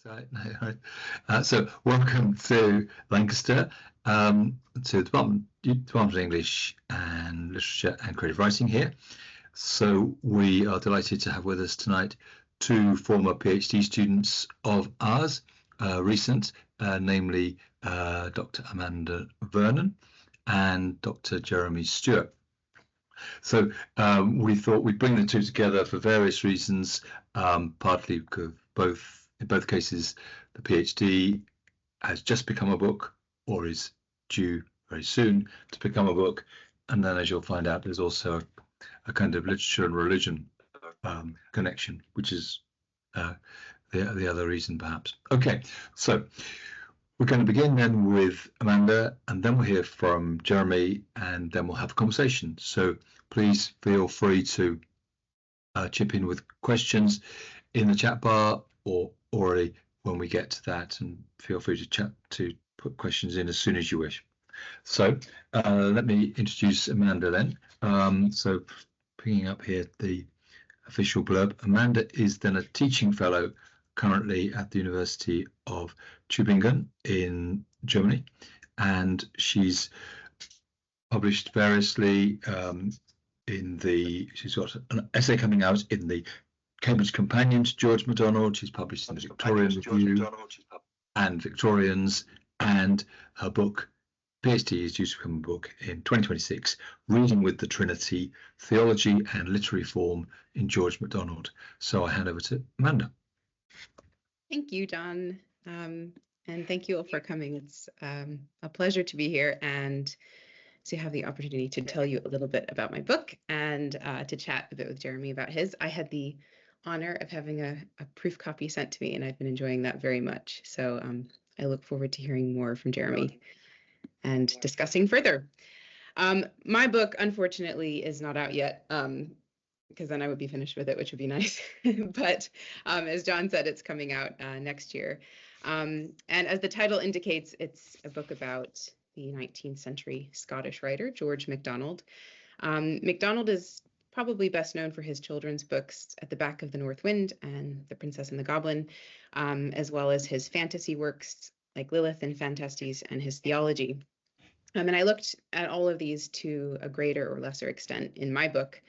Right. So welcome to Lancaster, to the Department of English and Literature and Creative Writing here. So we are delighted to have with us tonight two former PhD students of ours, recent, namely Dr. Amanda Vernon and Dr. Jeremy Stewart. So we thought we'd bring the two together for various reasons, partly because in both cases, the PhD has just become a book or is due very soon to become a book. And then, as you'll find out, there's also a kind of literature and religion connection, which is the other reason, perhaps. Okay, so we're going to begin then with Amanda, and then we'll hear from Jeremy, and then we'll have a conversation. So please feel free to chip in with questions in the chat bar or already when we get to that, and feel free to put questions in as soon as you wish. So let me introduce Amanda then. So picking up here the official blurb, Amanda is then a teaching fellow currently at the University of Tubingen in Germany, and she's published variously she's got an essay coming out in the Cambridge Companion to George MacDonald. She's published in the Victorian Review and Victorians, and her book, PhD, is due to become a book in 2026, Reading with the Trinity, Theology and Literary Form in George MacDonald. So I hand over to Amanda. Thank you, John, and thank you all for coming. It's a pleasure to be here and to have the opportunity to tell you a little bit about my book and to chat a bit with Jeremy about his. I had the honor of having a proof copy sent to me, and I've been enjoying that very much. So I look forward to hearing more from Jeremy and discussing further. My book, unfortunately, is not out yet, because then I would be finished with it, which would be nice. But as John said, it's coming out next year. And as the title indicates, it's a book about the 19th century Scottish writer, George MacDonald. MacDonald is probably best known for his children's books At the Back of the North Wind and The Princess and the Goblin, as well as his fantasy works like Lilith and Phantastes and his theology. And I looked at all of these to a greater or lesser extent in my book,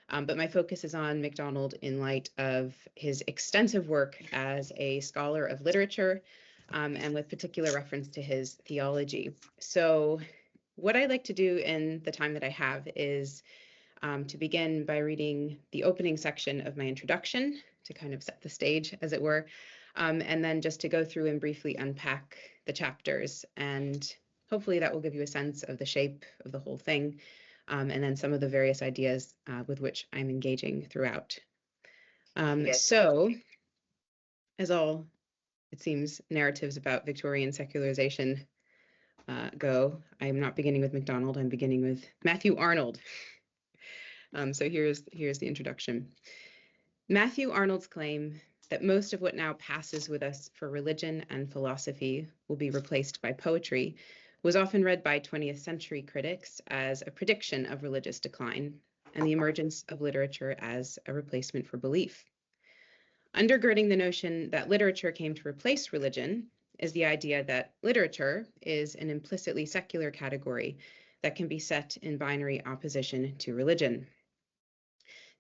but my focus is on MacDonald in light of his extensive work as a scholar of literature, and with particular reference to his theology. So what I like to do in the time that I have is to begin by reading the opening section of my introduction to kind of set the stage, as it were, and then just to go through and briefly unpack the chapters. And hopefully that will give you a sense of the shape of the whole thing, and then some of the various ideas with which I'm engaging throughout. So, as all, it seems, narratives about Victorian secularization go, I'm not beginning with MacDonald, I'm beginning with Matthew Arnold. So here's the introduction. Matthew Arnold's claim that most of what now passes with us for religion and philosophy will be replaced by poetry was often read by 20th century critics as a prediction of religious decline and the emergence of literature as a replacement for belief. Undergirding the notion that literature came to replace religion is the idea that literature is an implicitly secular category that can be set in binary opposition to religion.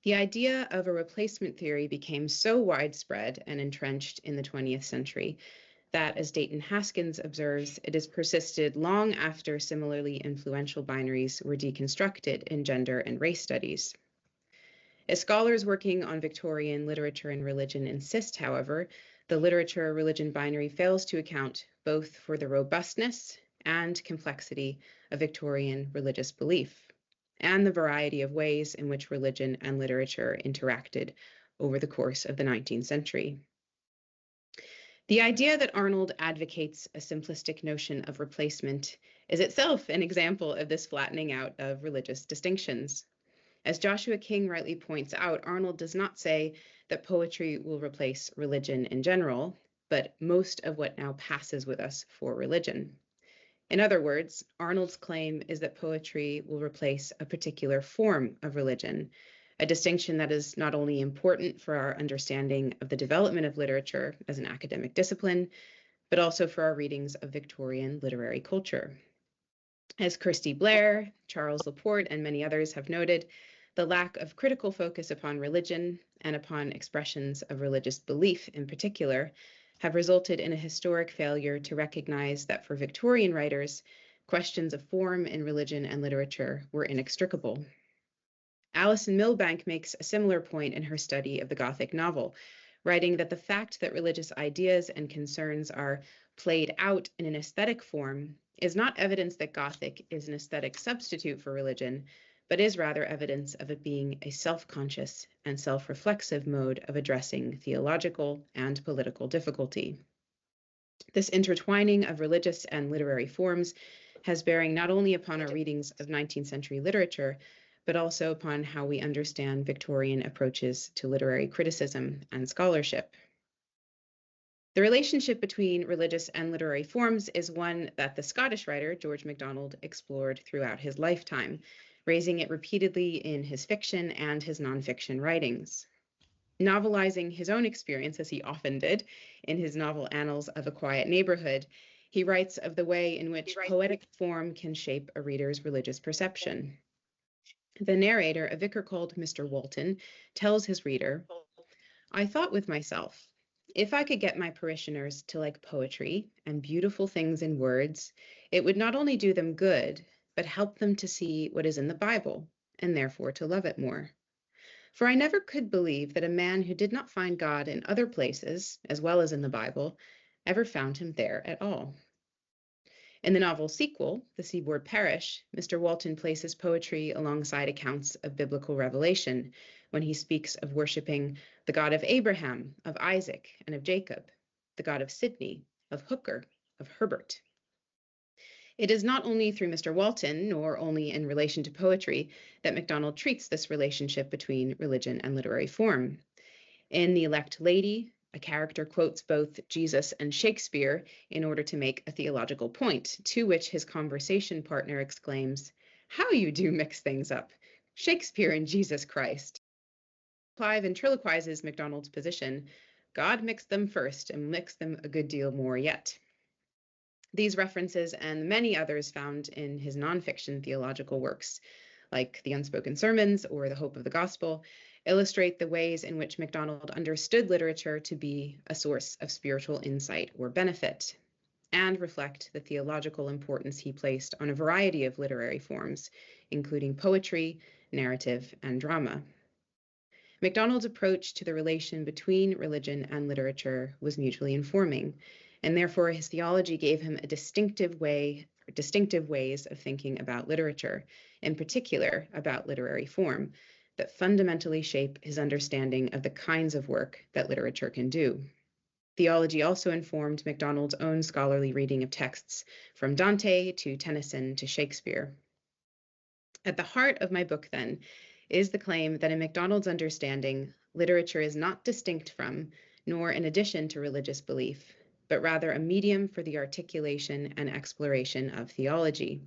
The idea of a replacement theory became so widespread and entrenched in the 20th century that, as Dayton Haskins observes, it has persisted long after similarly influential binaries were deconstructed in gender and race studies. As scholars working on Victorian literature and religion insist, however, the literature-religion binary fails to account both for the robustness and complexity of Victorian religious belief, and the variety of ways in which religion and literature interacted over the course of the 19th century. The idea that Arnold advocates a simplistic notion of replacement is itself an example of this flattening out of religious distinctions. As Joshua King rightly points out, Arnold does not say that poetry will replace religion in general, but most of what now passes with us for religion. In other words, Arnold's claim is that poetry will replace a particular form of religion, a distinction that is not only important for our understanding of the development of literature as an academic discipline, but also for our readings of Victorian literary culture. As Kirsty Blair, Charles Laporte, and many others have noted, the lack of critical focus upon religion and upon expressions of religious belief in particular have resulted in a historic failure to recognize that for Victorian writers, questions of form in religion and literature were inextricable. Alison Milbank makes a similar point in her study of the Gothic novel, writing that the fact that religious ideas and concerns are played out in an aesthetic form is not evidence that Gothic is an aesthetic substitute for religion, but is rather evidence of it being a self-conscious and self-reflexive mode of addressing theological and political difficulty. This intertwining of religious and literary forms has bearing not only upon our readings of 19th century literature, but also upon how we understand Victorian approaches to literary criticism and scholarship. The relationship between religious and literary forms is one that the Scottish writer George MacDonald explored throughout his lifetime, raising it repeatedly in his fiction and his nonfiction writings. Novelizing his own experience, as he often did, in his novel Annals of a Quiet Neighborhood, he writes of the way in which poetic form can shape a reader's religious perception. The narrator, a vicar called Mr. Walton, tells his reader, "I thought with myself, if I could get my parishioners to like poetry and beautiful things in words, it would not only do them good, but help them to see what is in the Bible, and therefore to love it more. For I never could believe that a man who did not find God in other places, as well as in the Bible, ever found him there at all." In the novel's sequel, The Seaboard Parish, Mr. Walton places poetry alongside accounts of biblical revelation when he speaks of worshiping the God of Abraham, of Isaac, and of Jacob, the God of Sidney, of Hooker, of Herbert. It is not only through Mr. Walton, nor only in relation to poetry, that MacDonald treats this relationship between religion and literary form. In The Elect Lady, a character quotes both Jesus and Shakespeare in order to make a theological point, to which his conversation partner exclaims, "How you do mix things up! Shakespeare and Jesus Christ." Clive ventriloquizes MacDonald's position. God mixed them first and mixed them a good deal more yet. These references and many others found in his nonfiction theological works, like The Unspoken Sermons or The Hope of the Gospel, illustrate the ways in which MacDonald understood literature to be a source of spiritual insight or benefit, and reflect the theological importance he placed on a variety of literary forms, including poetry, narrative, and drama. MacDonald's approach to the relation between religion and literature was mutually informing, and therefore his theology gave him a distinctive ways of thinking about literature, in particular about literary form, that fundamentally shape his understanding of the kinds of work that literature can do. Theology also informed MacDonald's own scholarly reading of texts from Dante to Tennyson to Shakespeare. At the heart of my book, then, is the claim that in MacDonald's understanding, literature is not distinct from, nor in addition to religious belief, but rather a medium for the articulation and exploration of theology.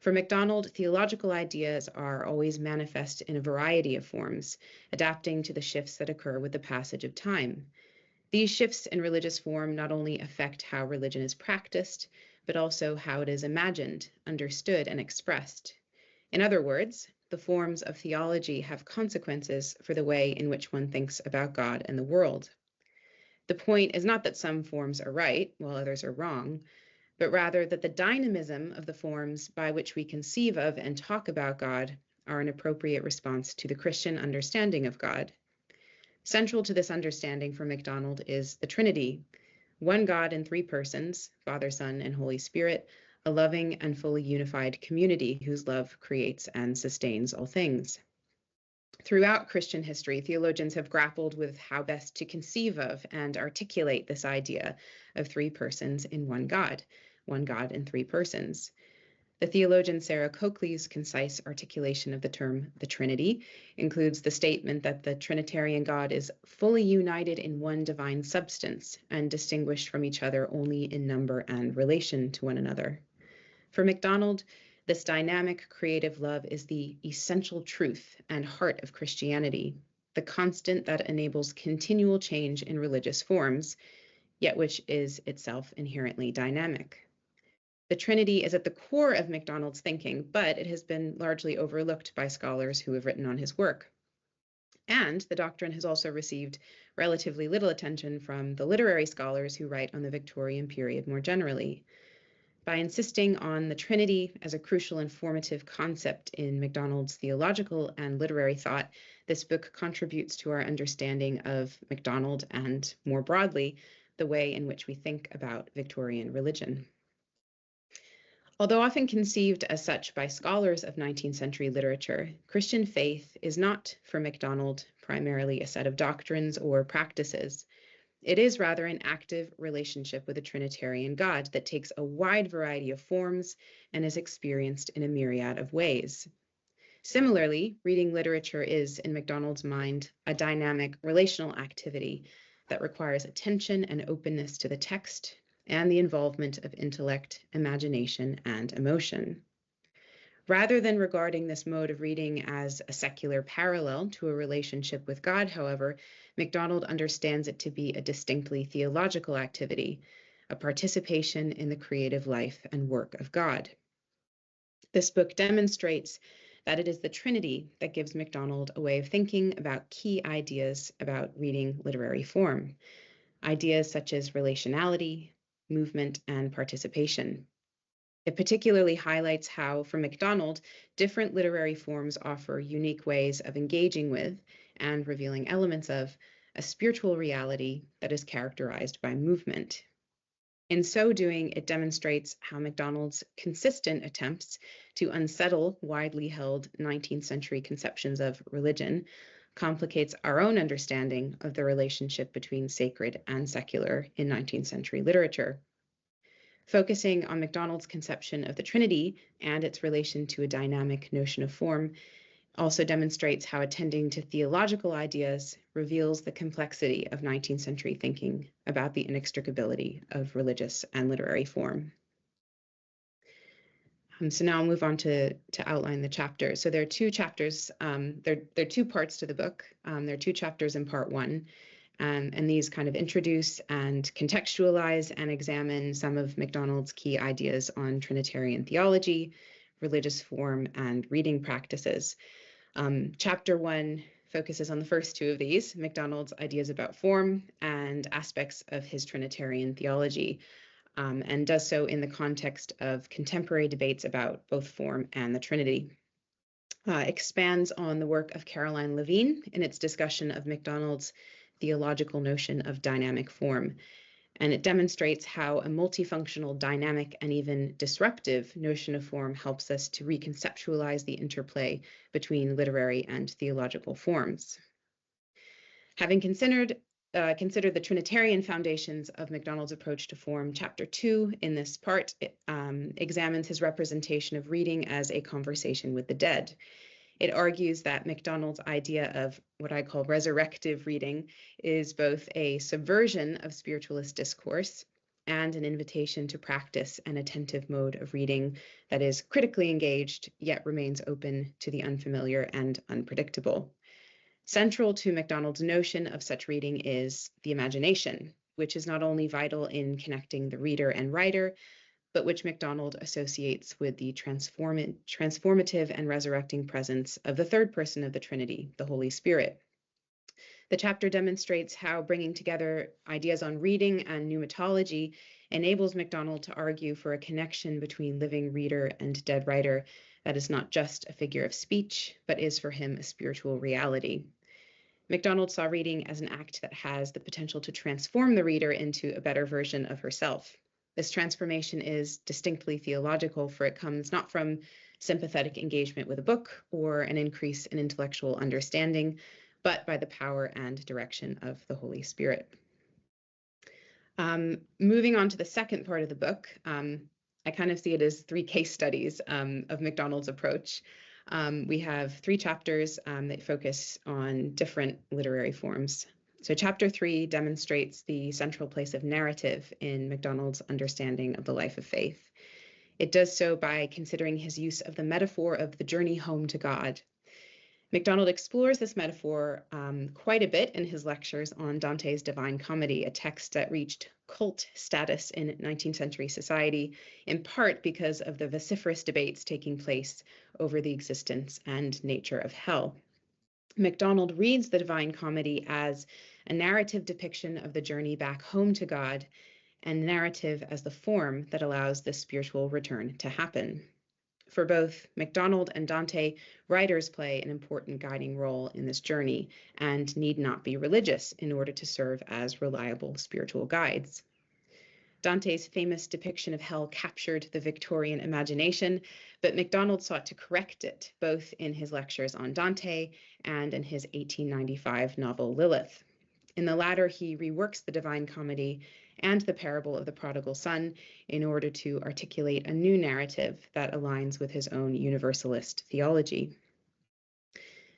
For MacDonald, theological ideas are always manifest in a variety of forms, adapting to the shifts that occur with the passage of time. These shifts in religious form not only affect how religion is practiced, but also how it is imagined, understood, and expressed. In other words, the forms of theology have consequences for the way in which one thinks about God and the world. The point is not that some forms are right while others are wrong, but rather that the dynamism of the forms by which we conceive of and talk about God are an appropriate response to the Christian understanding of God. Central to this understanding for MacDonald is the Trinity, one God in three persons, Father, Son, and Holy Spirit, a loving and fully unified community whose love creates and sustains all things. Throughout Christian history, theologians have grappled with how best to conceive of and articulate this idea of three persons in one God in three persons. The theologian Sarah Coakley's concise articulation of the term the Trinity includes the statement that the Trinitarian God is fully united in one divine substance and distinguished from each other only in number and relation to one another. For MacDonald, This dynamic creative love is the essential truth and heart of Christianity, the constant that enables continual change in religious forms, yet which is itself inherently dynamic. The Trinity is at the core of MacDonald's thinking, but it has been largely overlooked by scholars who have written on his work. And the doctrine has also received relatively little attention from the literary scholars who write on the Victorian period more generally. By insisting on the Trinity as a crucial and formative concept in MacDonald's theological and literary thought, this book contributes to our understanding of MacDonald and, more broadly, the way in which we think about Victorian religion. Although often conceived as such by scholars of 19th century literature, Christian faith is not, for MacDonald, primarily a set of doctrines or practices. It is rather an active relationship with a Trinitarian God that takes a wide variety of forms and is experienced in a myriad of ways. Similarly, reading literature is, in MacDonald's mind, a dynamic relational activity that requires attention and openness to the text and the involvement of intellect, imagination, and emotion. Rather than regarding this mode of reading as a secular parallel to a relationship with God, however, MacDonald understands it to be a distinctly theological activity, a participation in the creative life and work of God. This book demonstrates that it is the Trinity that gives MacDonald a way of thinking about key ideas about reading literary form, ideas such as relationality, movement, and participation. It particularly highlights how, for MacDonald, different literary forms offer unique ways of engaging with and revealing elements of a spiritual reality that is characterized by movement. In so doing, it demonstrates how MacDonald's consistent attempts to unsettle widely held 19th century conceptions of religion complicates our own understanding of the relationship between sacred and secular in 19th century literature. Focusing on MacDonald's conception of the Trinity and its relation to a dynamic notion of form also demonstrates how attending to theological ideas reveals the complexity of 19th century thinking about the inextricability of religious and literary form. So now I'll move on to outline the chapters. So there are two chapters, there are two parts to the book. There are two chapters in part one. And these kind of introduce and contextualize and examine some of MacDonald's key ideas on Trinitarian theology, religious form, and reading practices. Chapter one focuses on the first two of these, MacDonald's ideas about form and aspects of his Trinitarian theology, and does so in the context of contemporary debates about both form and the Trinity. Expands on the work of Caroline Levine in its discussion of MacDonald's theological notion of dynamic form, and it demonstrates how a multifunctional, dynamic, and even disruptive notion of form helps us to reconceptualize the interplay between literary and theological forms. Having considered the Trinitarian foundations of MacDonald's approach to form, Chapter 2 in this part examines his representation of reading as a conversation with the dead. It argues that MacDonald's idea of what I call resurrective reading is both a subversion of spiritualist discourse and an invitation to practice an attentive mode of reading that is critically engaged, yet remains open to the unfamiliar and unpredictable. Central to MacDonald's notion of such reading is the imagination, which is not only vital in connecting the reader and writer, but which MacDonald associates with the transformative and resurrecting presence of the third person of the Trinity, the Holy Spirit. The chapter demonstrates how bringing together ideas on reading and pneumatology enables MacDonald to argue for a connection between living reader and dead writer that is not just a figure of speech, but is for him a spiritual reality. MacDonald saw reading as an act that has the potential to transform the reader into a better version of herself. This transformation is distinctly theological, for it comes not from sympathetic engagement with a book or an increase in intellectual understanding, but by the power and direction of the Holy Spirit. Moving on to the second part of the book, I kind of see it as three case studies of MacDonald's approach. We have three chapters that focus on different literary forms. So chapter 3 demonstrates the central place of narrative in MacDonald's understanding of the life of faith. It does so by considering his use of the metaphor of the journey home to God. MacDonald explores this metaphor quite a bit in his lectures on Dante's Divine Comedy, a text that reached cult status in 19th century society, in part because of the vociferous debates taking place over the existence and nature of hell. MacDonald reads the Divine Comedy as a narrative depiction of the journey back home to God, and narrative as the form that allows this spiritual return to happen. For both MacDonald and Dante, writers play an important guiding role in this journey and need not be religious in order to serve as reliable spiritual guides. Dante's famous depiction of hell captured the Victorian imagination, but MacDonald sought to correct it, both in his lectures on Dante and in his 1895 novel Lilith. In the latter, he reworks the Divine Comedy and the parable of the prodigal son in order to articulate a new narrative that aligns with his own universalist theology.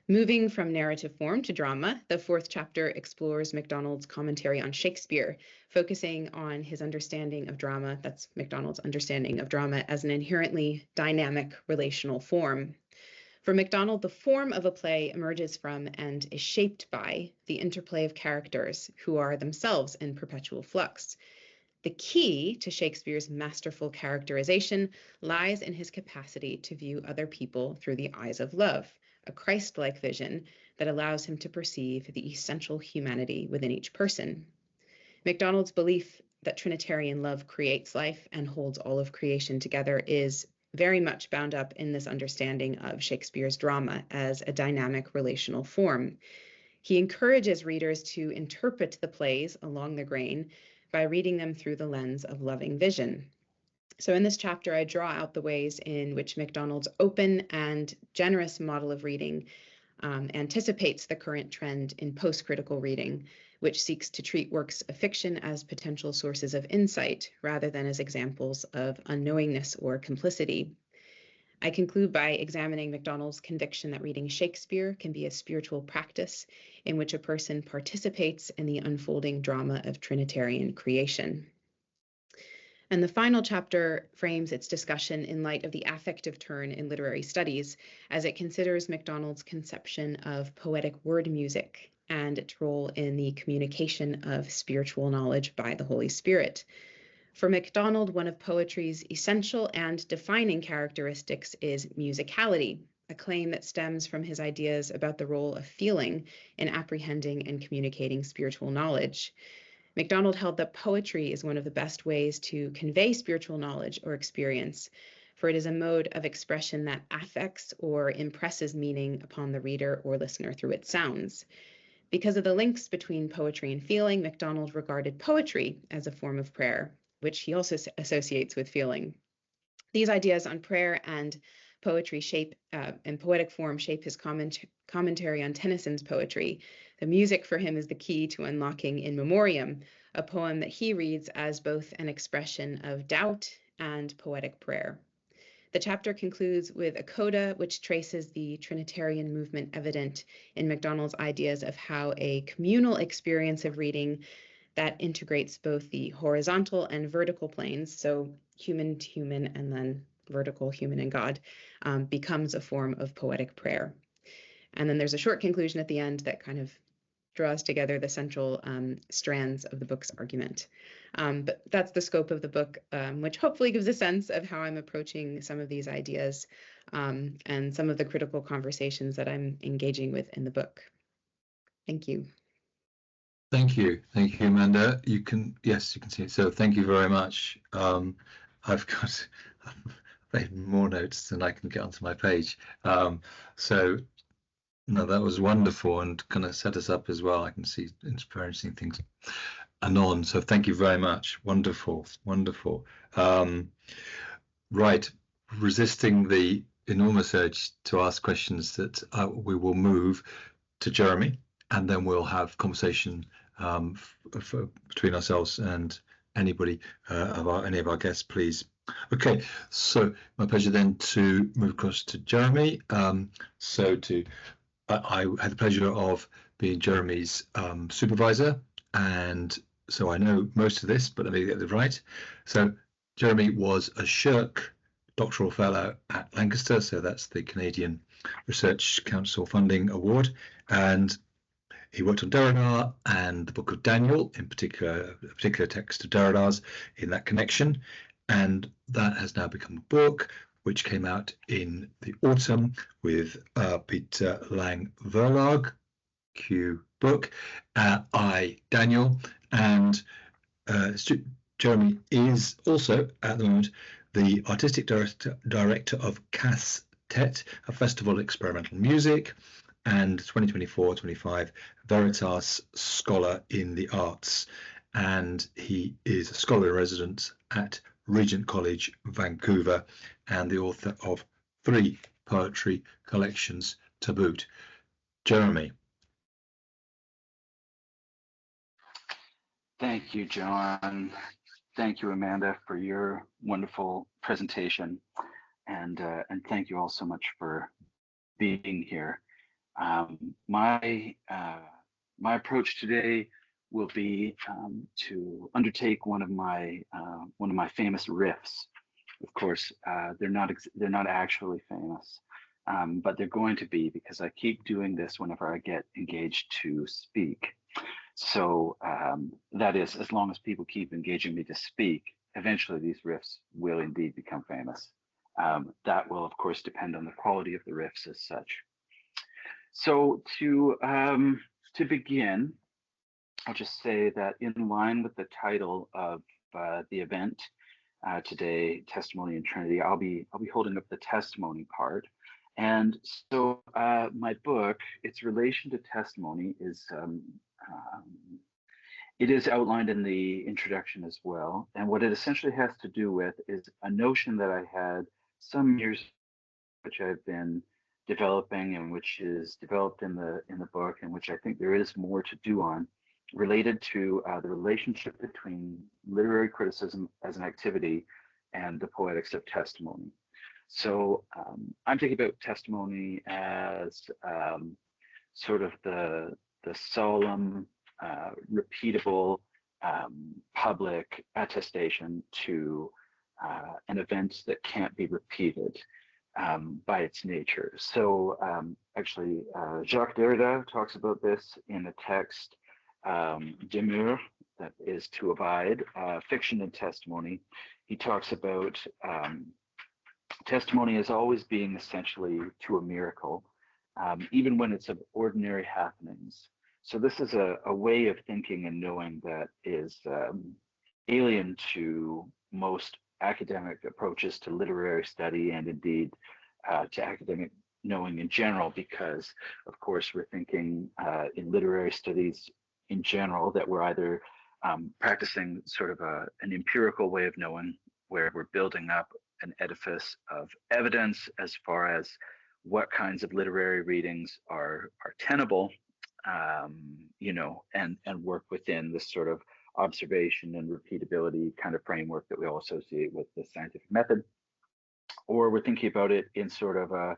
Moving from narrative form to drama, the fourth chapter explores MacDonald's commentary on Shakespeare, focusing on his understanding of drama, that's MacDonald's understanding of drama as an inherently dynamic relational form. For MacDonald, the form of a play emerges from and is shaped by the interplay of characters who are themselves in perpetual flux. The key to Shakespeare's masterful characterization lies in his capacity to view other people through the eyes of love, a Christ-like vision that allows him to perceive the essential humanity within each person. MacDonald's belief that Trinitarian love creates life and holds all of creation together is very much bound up in this understanding of Shakespeare's drama as a dynamic relational form. He encourages readers to interpret the plays along the grain by reading them through the lens of loving vision. So in this chapter, I draw out the ways in which MacDonald's open and generous model of reading anticipates the current trend in post-critical reading, which seeks to treat works of fiction as potential sources of insight rather than as examples of unknowingness or complicity. I conclude by examining MacDonald's conviction that reading Shakespeare can be a spiritual practice in which a person participates in the unfolding drama of Trinitarian creation. And the final chapter frames its discussion in light of the affective turn in literary studies as it considers MacDonald's conception of poetic word music and its role in the communication of spiritual knowledge by the Holy Spirit. For MacDonald, one of poetry's essential and defining characteristics is musicality, a claim that stems from his ideas about the role of feeling in apprehending and communicating spiritual knowledge. MacDonald held that poetry is one of the best ways to convey spiritual knowledge or experience, for it is a mode of expression that affects or impresses meaning upon the reader or listener through its sounds. Because of the links between poetry and feeling, MacDonald regarded poetry as a form of prayer, which he also associates with feeling. These ideas on prayer and poetry and poetic form shape his commentary on Tennyson's poetry. The music for him is the key to unlocking In Memoriam, a poem that he reads as both an expression of doubt and poetic prayer. The chapter concludes with a coda which traces the Trinitarian movement evident in MacDonald's ideas of how a communal experience of reading that integrates both the horizontal and vertical planes, so human to human and then vertical, human and God, becomes a form of poetic prayer. And then there's a short conclusion at the end that kind of draws together the central strands of the book's argument. But that's the scope of the book, which hopefully gives a sense of how I'm approaching some of these ideas and some of the critical conversations that I'm engaging with in the book. Thank you. Thank you, Amanda. Yes, you can see it. So thank you very much. I've made more notes than I can get onto my page. No, that was wonderful and kind of set us up as well. I can see interesting things anon. So thank you very much. Wonderful. Right, resisting the enormous urge to ask questions, that we will move to Jeremy, and then we'll have conversation between ourselves and anybody, any of our guests, please. Okay, so my pleasure then to move across to Jeremy. I had the pleasure of being Jeremy's supervisor, and so I know most of this, but let me get it right. So Jeremy was a shirk doctoral fellow at Lancaster, so that's the Canadian Research Council Funding Award, and he worked on Derrida and the Book of Daniel, in particular, a particular text of Derrida's in that connection, and that has now become a book which came out in the autumn with Peter Lang Verlag, Q book, I Daniel, and Jeremy is also at the moment the artistic director of CASTET, a festival of experimental music, and 2024-25 Veritas Scholar in the Arts, and he is a scholar in residence at Regent College, Vancouver, and the author of 3 poetry collections to boot. Jeremy. Thank you, John. Thank you, Amanda, for your wonderful presentation, and thank you all so much for being here. My approach today will be to undertake one of my famous riffs. Of course, they're not actually famous, but they're going to be, because I keep doing this whenever I get engaged to speak. So that is, as long as people keep engaging me to speak, eventually these riffs will indeed become famous. That will, of course, depend on the quality of the riffs as such. So to begin, I'll just say that in line with the title of the event today, Testimony in Trinity, I'll be holding up the testimony part. And so my book, its relation to testimony is it is outlined in the introduction as well. And what it essentially has to do with is a notion that I had some years, which I've been developing and which is developed in the book, and which I think there is more to do on, related to the relationship between literary criticism as an activity and the poetics of testimony. So I'm thinking about testimony as sort of the solemn, repeatable public attestation to an event that can't be repeated by its nature. So actually, Jacques Derrida talks about this in a text, Demure, that is to abide, fiction and testimony. He talks about testimony as always being essentially to a miracle, even when it's of ordinary happenings. So this is a way of thinking and knowing that is alien to most academic approaches to literary study, and indeed to academic knowing in general, because of course we're thinking in literary studies in general that we're either practicing sort of an empirical way of knowing, where we're building up an edifice of evidence as far as what kinds of literary readings are tenable, you know, and work within this sort of observation and repeatability kind of framework that we all associate with the scientific method. Or we're thinking about it in sort of a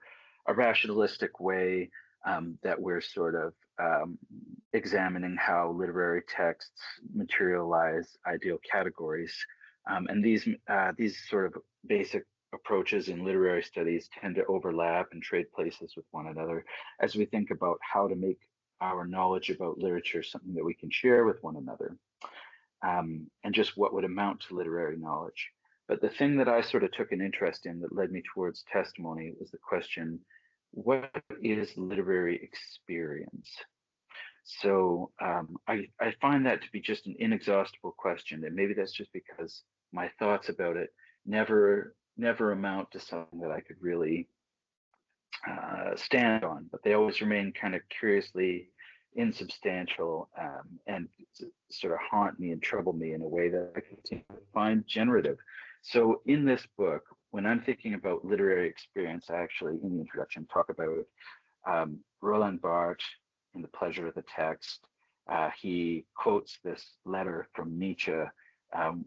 rationalistic way, that we're sort of examining how literary texts materialize ideal categories. And these sort of basic approaches in literary studies tend to overlap and trade places with one another as we think about how to make our knowledge about literature something that we can share with one another, and just what would amount to literary knowledge. But the thing that I sort of took an interest in that led me towards testimony was the question, what is literary experience? So I find that to be just an inexhaustible question, and maybe that's just because my thoughts about it never amount to something that I could really stand on, but they always remain kind of curiously insubstantial, and sort of haunt me and trouble me in a way that I continue to find generative. So in this book, when I'm thinking about literary experience, I actually, in the introduction, talk about Roland Barthes in The Pleasure of the Text. He quotes this letter from Nietzsche,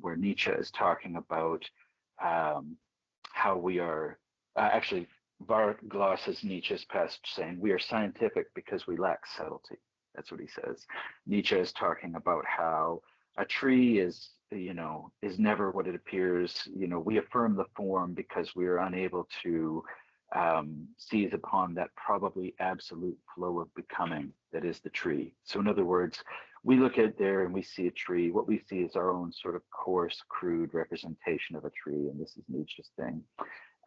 where Nietzsche is talking about how we are, actually, Barthes glosses Nietzsche's passage saying, we are scientific because we lack subtlety. That's what he says. Nietzsche is talking about how A tree is, is never what it appears. We affirm the form because we are unable to seize upon that probably absolute flow of becoming that is the tree. So in other words, we look at there and we see a tree. What we see is our own sort of coarse, crude representation of a tree, and this is Nietzsche's thing.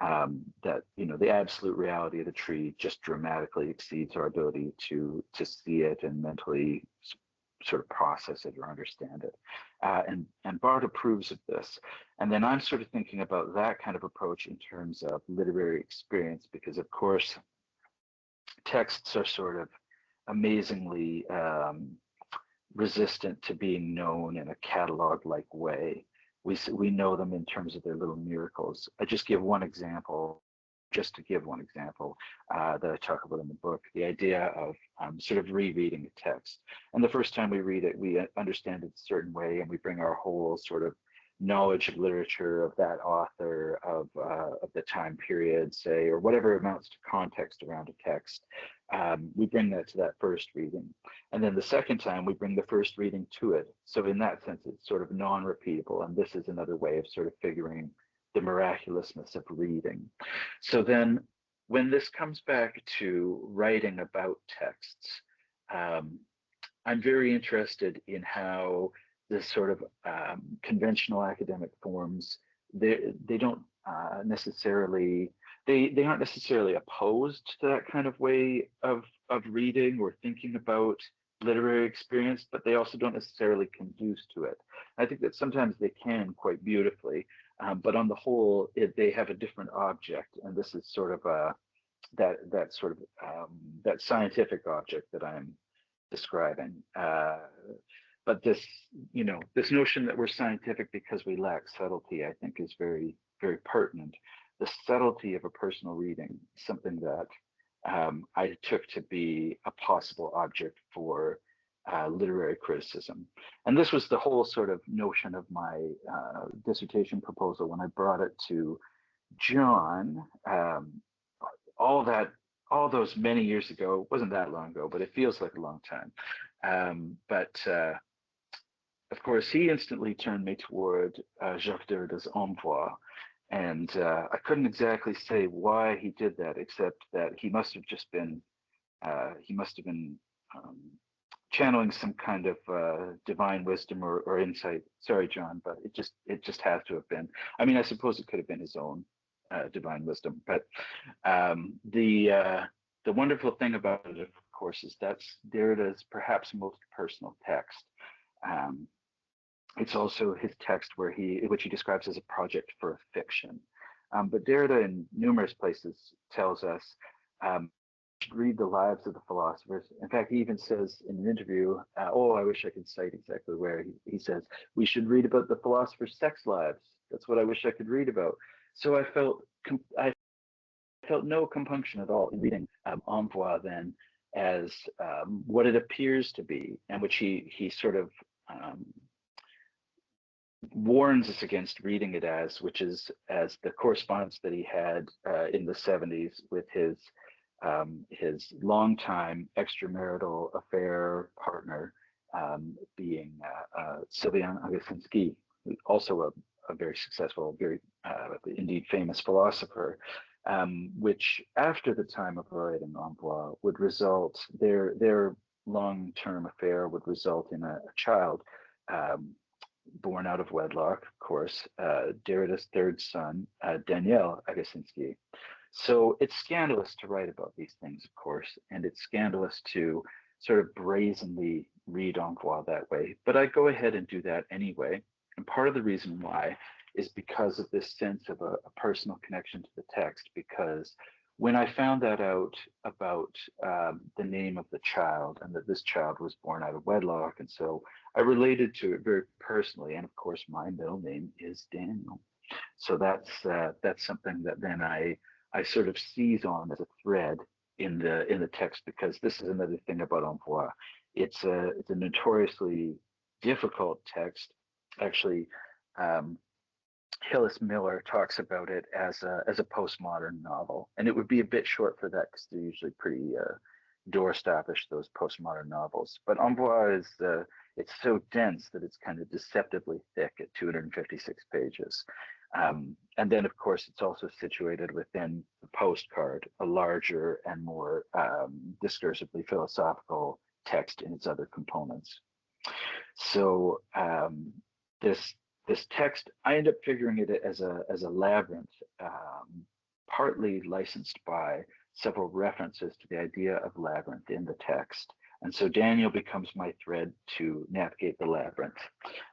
That the absolute reality of the tree just dramatically exceeds our ability to see it and mentally sort of process it or understand it. And Bart approves of this. And then I'm sort of thinking about that kind of approach in terms of literary experience, because of course texts are sort of amazingly resistant to being known in a catalog-like way. We know them in terms of their little miracles. I just give one example, just to give one example that I talk about in the book, the idea of sort of rereading a text. And the first time we read it, we understand it a certain way, and we bring our whole sort of knowledge of literature, of that author, of the time period, say, or whatever amounts to context around a text. We bring that to that first reading. And then the second time we bring the first reading to it. So in that sense, it's sort of non-repeatable. And this is another way of sort of figuring the miraculousness of reading. So then when this comes back to writing about texts, I'm very interested in how this sort of conventional academic forms, they don't necessarily, they aren't necessarily opposed to that kind of way of reading or thinking about literary experience, but they also don't necessarily conduce to it. I think that sometimes they can quite beautifully, but on the whole, they have a different object, and this is sort of that sort of that scientific object that I'm describing. But this, this notion that we're scientific because we lack subtlety, I think, is very, very pertinent. The subtlety of a personal reading, something that I took to be a possible object for literary criticism. And this was the whole sort of notion of my dissertation proposal when I brought it to John. All those many years ago, wasn't that long ago, but it feels like a long time. But of course, he instantly turned me toward Jacques Derrida's Envoi. And I couldn't exactly say why he did that, except that he must have just been, channeling some kind of divine wisdom or insight. Sorry, John, but it just has to have been. I mean, I suppose it could have been his own divine wisdom. But the wonderful thing about it, of course, is that's Derrida's perhaps most personal text. It's also his text which he describes as a project for a fiction. But Derrida in numerous places tells us read the lives of the philosophers. In fact, he even says in an interview, I wish I could cite exactly where, he says, we should read about the philosophers' sex lives. That's what I wish I could read about. So I felt no compunction at all in reading Envoi then as what it appears to be, and which he sort of warns us against reading it as, which is as the correspondence that he had in the 70s with his longtime extramarital affair partner, being Sylvian Agacinski, also a very successful, very indeed famous philosopher, which after the time of writing Envoi would result, their long-term affair would result in a child born out of wedlock, of course, Derrida's third son, Daniel Agacinski. So it's scandalous to write about these things, of course, and it's scandalous to sort of brazenly read Envoi that way. But I go ahead and do that anyway. And part of the reason why is because of this sense of a personal connection to the text, because when I found that out about the name of the child and that this child was born out of wedlock, and so I related to it very personally. And of course, my middle name is Daniel. So that's something that then I sort of seize on as a thread in the text, because this is another thing about Envoi. It's a notoriously difficult text. Actually, Hillis Miller talks about it as a postmodern novel, and it would be a bit short for that because they're usually pretty doorstoppish those postmodern novels. But Envoi is it's so dense that it's kind of deceptively thick at 256 pages. And then, of course, it's also situated within the postcard, a larger and more discursively philosophical text in its other components. So this text, I end up figuring it as a labyrinth, partly licensed by several references to the idea of labyrinth in the text. And so Daniel becomes my thread to navigate the labyrinth.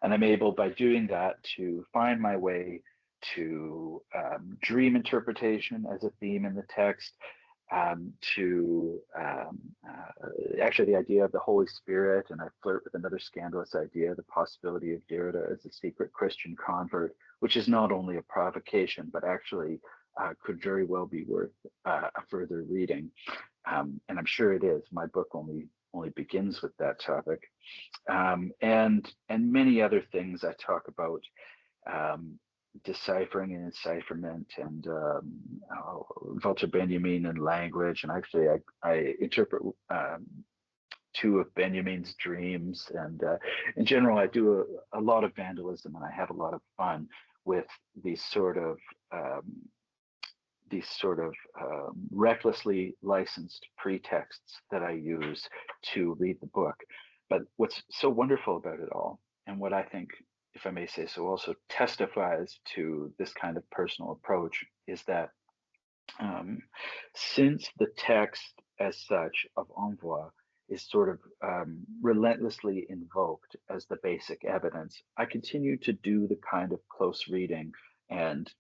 And I'm able, by doing that, to find my way to dream interpretation as a theme in the text, to actually the idea of the Holy Spirit, and I flirt with another scandalous idea, the possibility of Derrida as a secret Christian convert, which is not only a provocation, but actually could very well be worth a further reading. And I'm sure it is. My book only begins with that topic. And many other things I talk about, deciphering and encipherment, and Walter Benjamin and language. And actually, I interpret two of Benjamin's dreams. And in general, I do a lot of vandalism, and I have a lot of fun with these sort of recklessly licensed pretexts that I use to read the book. But what's so wonderful about it all, and what I think, if I may say so, also testifies to this kind of personal approach, is that since the text as such of Envoi is sort of relentlessly invoked as the basic evidence, I continue to do the kind of close reading and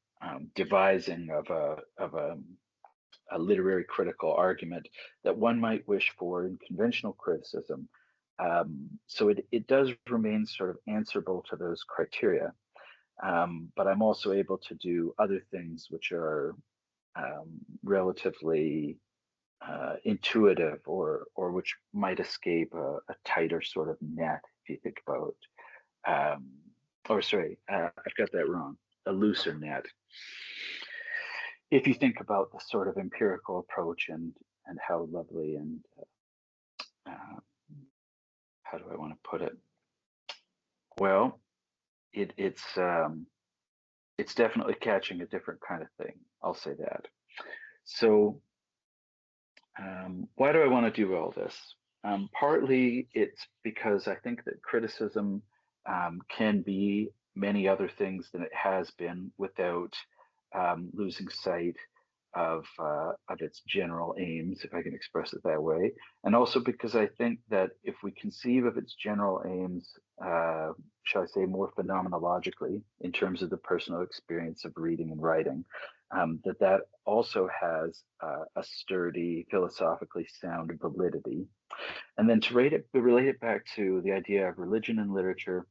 devising of a literary critical argument that one might wish for in conventional criticism. So it does remain sort of answerable to those criteria, but I'm also able to do other things which are relatively intuitive, or which might escape a tighter sort of net, if you think about, I've got that wrong, a looser net. If you think about the sort of empirical approach and how lovely and how do I want to put it? Well, it's definitely catching a different kind of thing. I'll say that. So why do I want to do all this? Partly it's because I think that criticism can be many other things than it has been without losing sight of its general aims, if I can express it that way. And also because I think that if we conceive of its general aims, shall I say, more phenomenologically, in terms of the personal experience of reading and writing, that also has a sturdy, philosophically sound validity. And then to relate it back to the idea of religion and literature,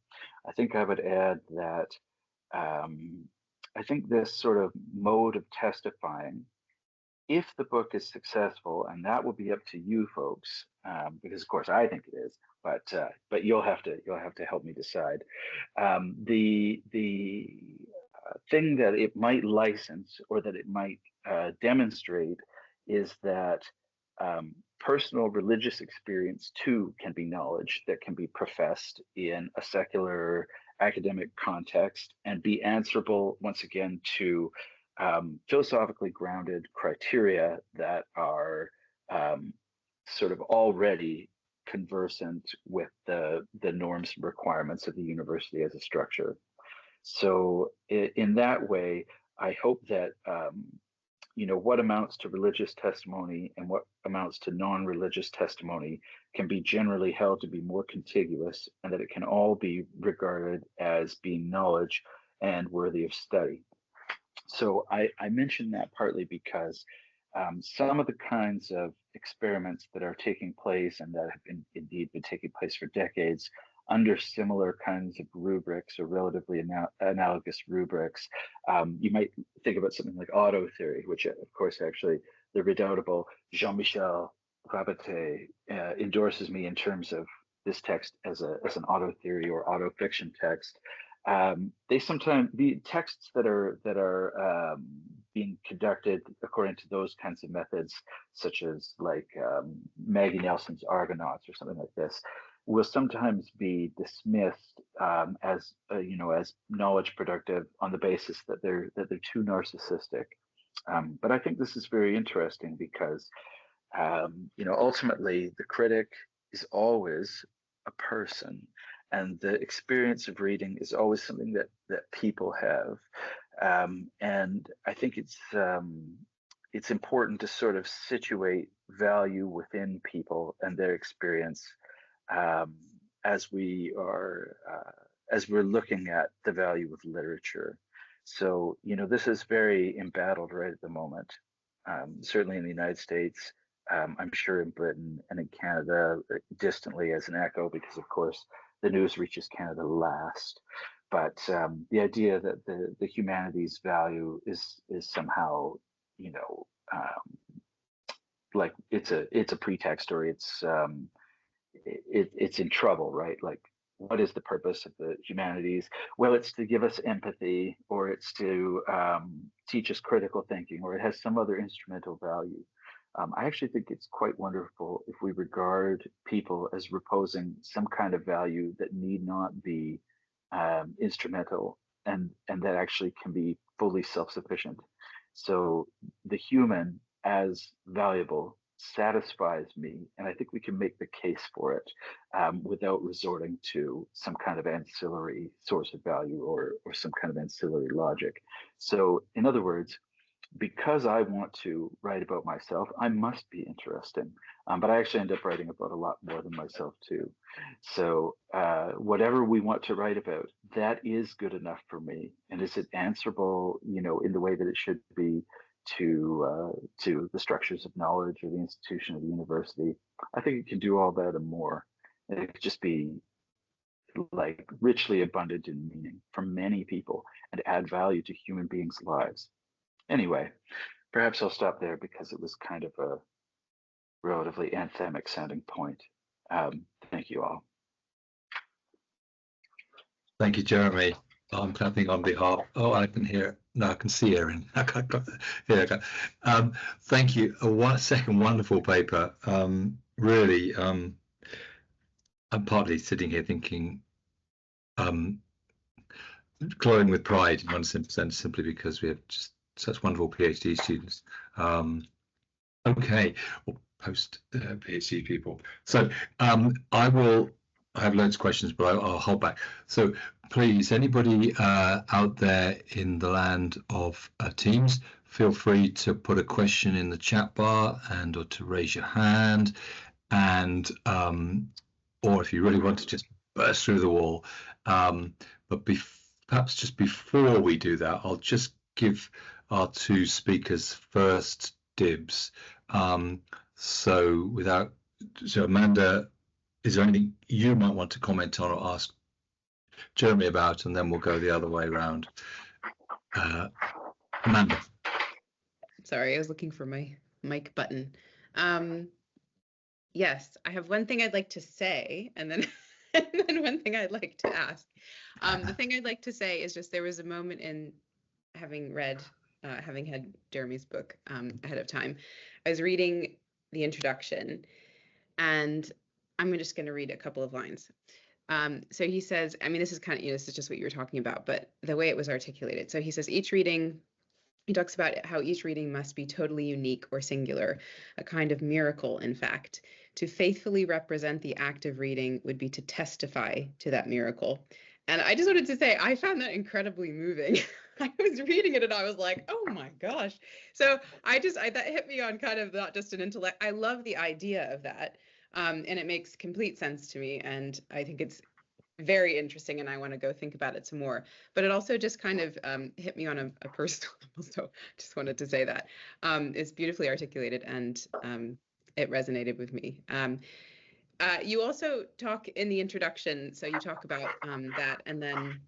I think I would add that I think this sort of mode of testifying, if the book is successful, and that will be up to you folks, because of course I think it is, but you'll have to help me decide. The thing that it might license, or that it might demonstrate, is that personal religious experience too can be knowledge that can be professed in a secular academic context and be answerable once again to philosophically grounded criteria that are sort of already conversant with the norms and requirements of the university as a structure. So in that way, I hope that what amounts to religious testimony and what amounts to non-religious testimony can be generally held to be more contiguous, and that it can all be regarded as being knowledge and worthy of study. So I mention that partly because some of the kinds of experiments that are taking place, and that have indeed been taking place for decades, under similar kinds of rubrics, or relatively analogous rubrics. You might think about something like auto theory, which of course actually the redoubtable Jean-Michel Rabate endorses me in terms of this text as an auto theory or auto fiction text. They sometimes, the texts that are being conducted according to those kinds of methods, such as like Maggie Nelson's Argonauts or something like this, will sometimes be dismissed as as knowledge productive on the basis that they're too narcissistic. But I think this is very interesting because ultimately the critic is always a person, and the experience of reading is always something that people have. And I think it's important to sort of situate value within people and their experience as we're looking at the value of literature. So this is very embattled right at the moment. Certainly in the United States, I'm sure in Britain and in Canada, distantly as an echo, because of course the news reaches Canada last. But the idea that the humanities value is somehow, like it's a pretext, or it's in trouble, right? Like, what is the purpose of the humanities? Well, it's to give us empathy, or it's to teach us critical thinking, or it has some other instrumental value. I actually think it's quite wonderful if we regard people as reposing some kind of value that need not be instrumental, and that actually can be fully self-sufficient. So the human as valuable satisfies me, and I think we can make the case for it without resorting to some kind of ancillary source of value or some kind of ancillary logic. So in other words, because I want to write about myself, I must be interesting. But I actually end up writing about a lot more than myself too. So whatever we want to write about, that is good enough for me. And is it answerable, in the way that it should be to the structures of knowledge or the institution of the university? I think it can do all that and more. It could just be like richly abundant in meaning for many people and add value to human beings' lives. Anyway, perhaps I'll stop there because it was kind of a relatively anthemic sounding point. Thank you all. Thank you, Jeremy. I'm clapping on behalf. Oh, I can hear. No, I can see Erin. Here. Thank you. A second wonderful paper. Really, I'm partly sitting here thinking, glowing with pride in one sense, simply because we have just such wonderful PhD students. Okay, or post PhD people. So I have loads of questions, but I'll hold back. So please, anybody out there in the land of Teams, feel free to put a question in the chat bar or to raise your hand, and or if you really want to just burst through the wall. But perhaps just before we do that, I'll just give our two speakers first dibs. So Amanda, is there anything you might want to comment on or ask Jeremy about, and then we'll go the other way around. Amanda. Sorry, I was looking for my mic button. Yes, I have one thing I'd like to say, and then and then one thing I'd like to ask. The thing I'd like to say is just there was a moment in having had Jeremy's book ahead of time. I was reading the introduction, and I'm just going to read a couple of lines. So he says, I mean, this is kind of, this is just what you were talking about, but the way it was articulated. So he says, he talks about how each reading must be totally unique or singular, a kind of miracle, in fact. To faithfully represent the act of reading would be to testify to that miracle. And I just wanted to say, I found that incredibly moving. I was reading it and I was like, oh my gosh. So that hit me on kind of not just an intellect. I love the idea of that. And it makes complete sense to me. And I think it's very interesting, and I want to go think about it some more. But it also just kind of hit me on a personal level. So just wanted to say that. It's beautifully articulated, and it resonated with me. You also talk in the introduction, so you talk about that, and then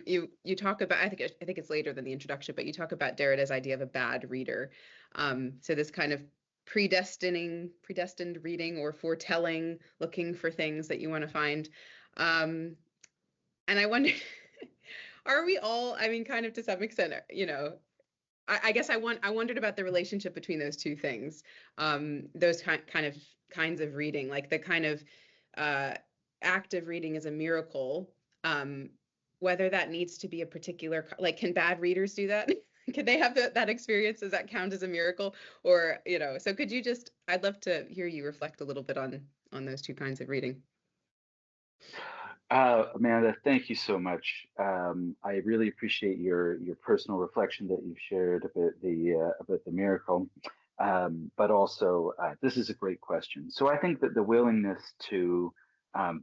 you talk about, I think it's later than the introduction, but you talk about Derrida's idea of a bad reader. So this kind of predestined reading or foretelling, looking for things that you want to find. And I are we all, I mean, kind of to some extent, you know, I guess I wondered about the relationship between those two things, those kinds of reading, like the kind of act of reading as a miracle, whether that needs to be a particular, like, can bad readers do that? Can they have that experience? Does that count as a miracle? Or, you know, so could you just, I'd love to hear you reflect a little bit on those two kinds of reading. Amanda, thank you so much. I really appreciate your personal reflection that you've shared about the miracle, but also this is a great question. So I think that the willingness to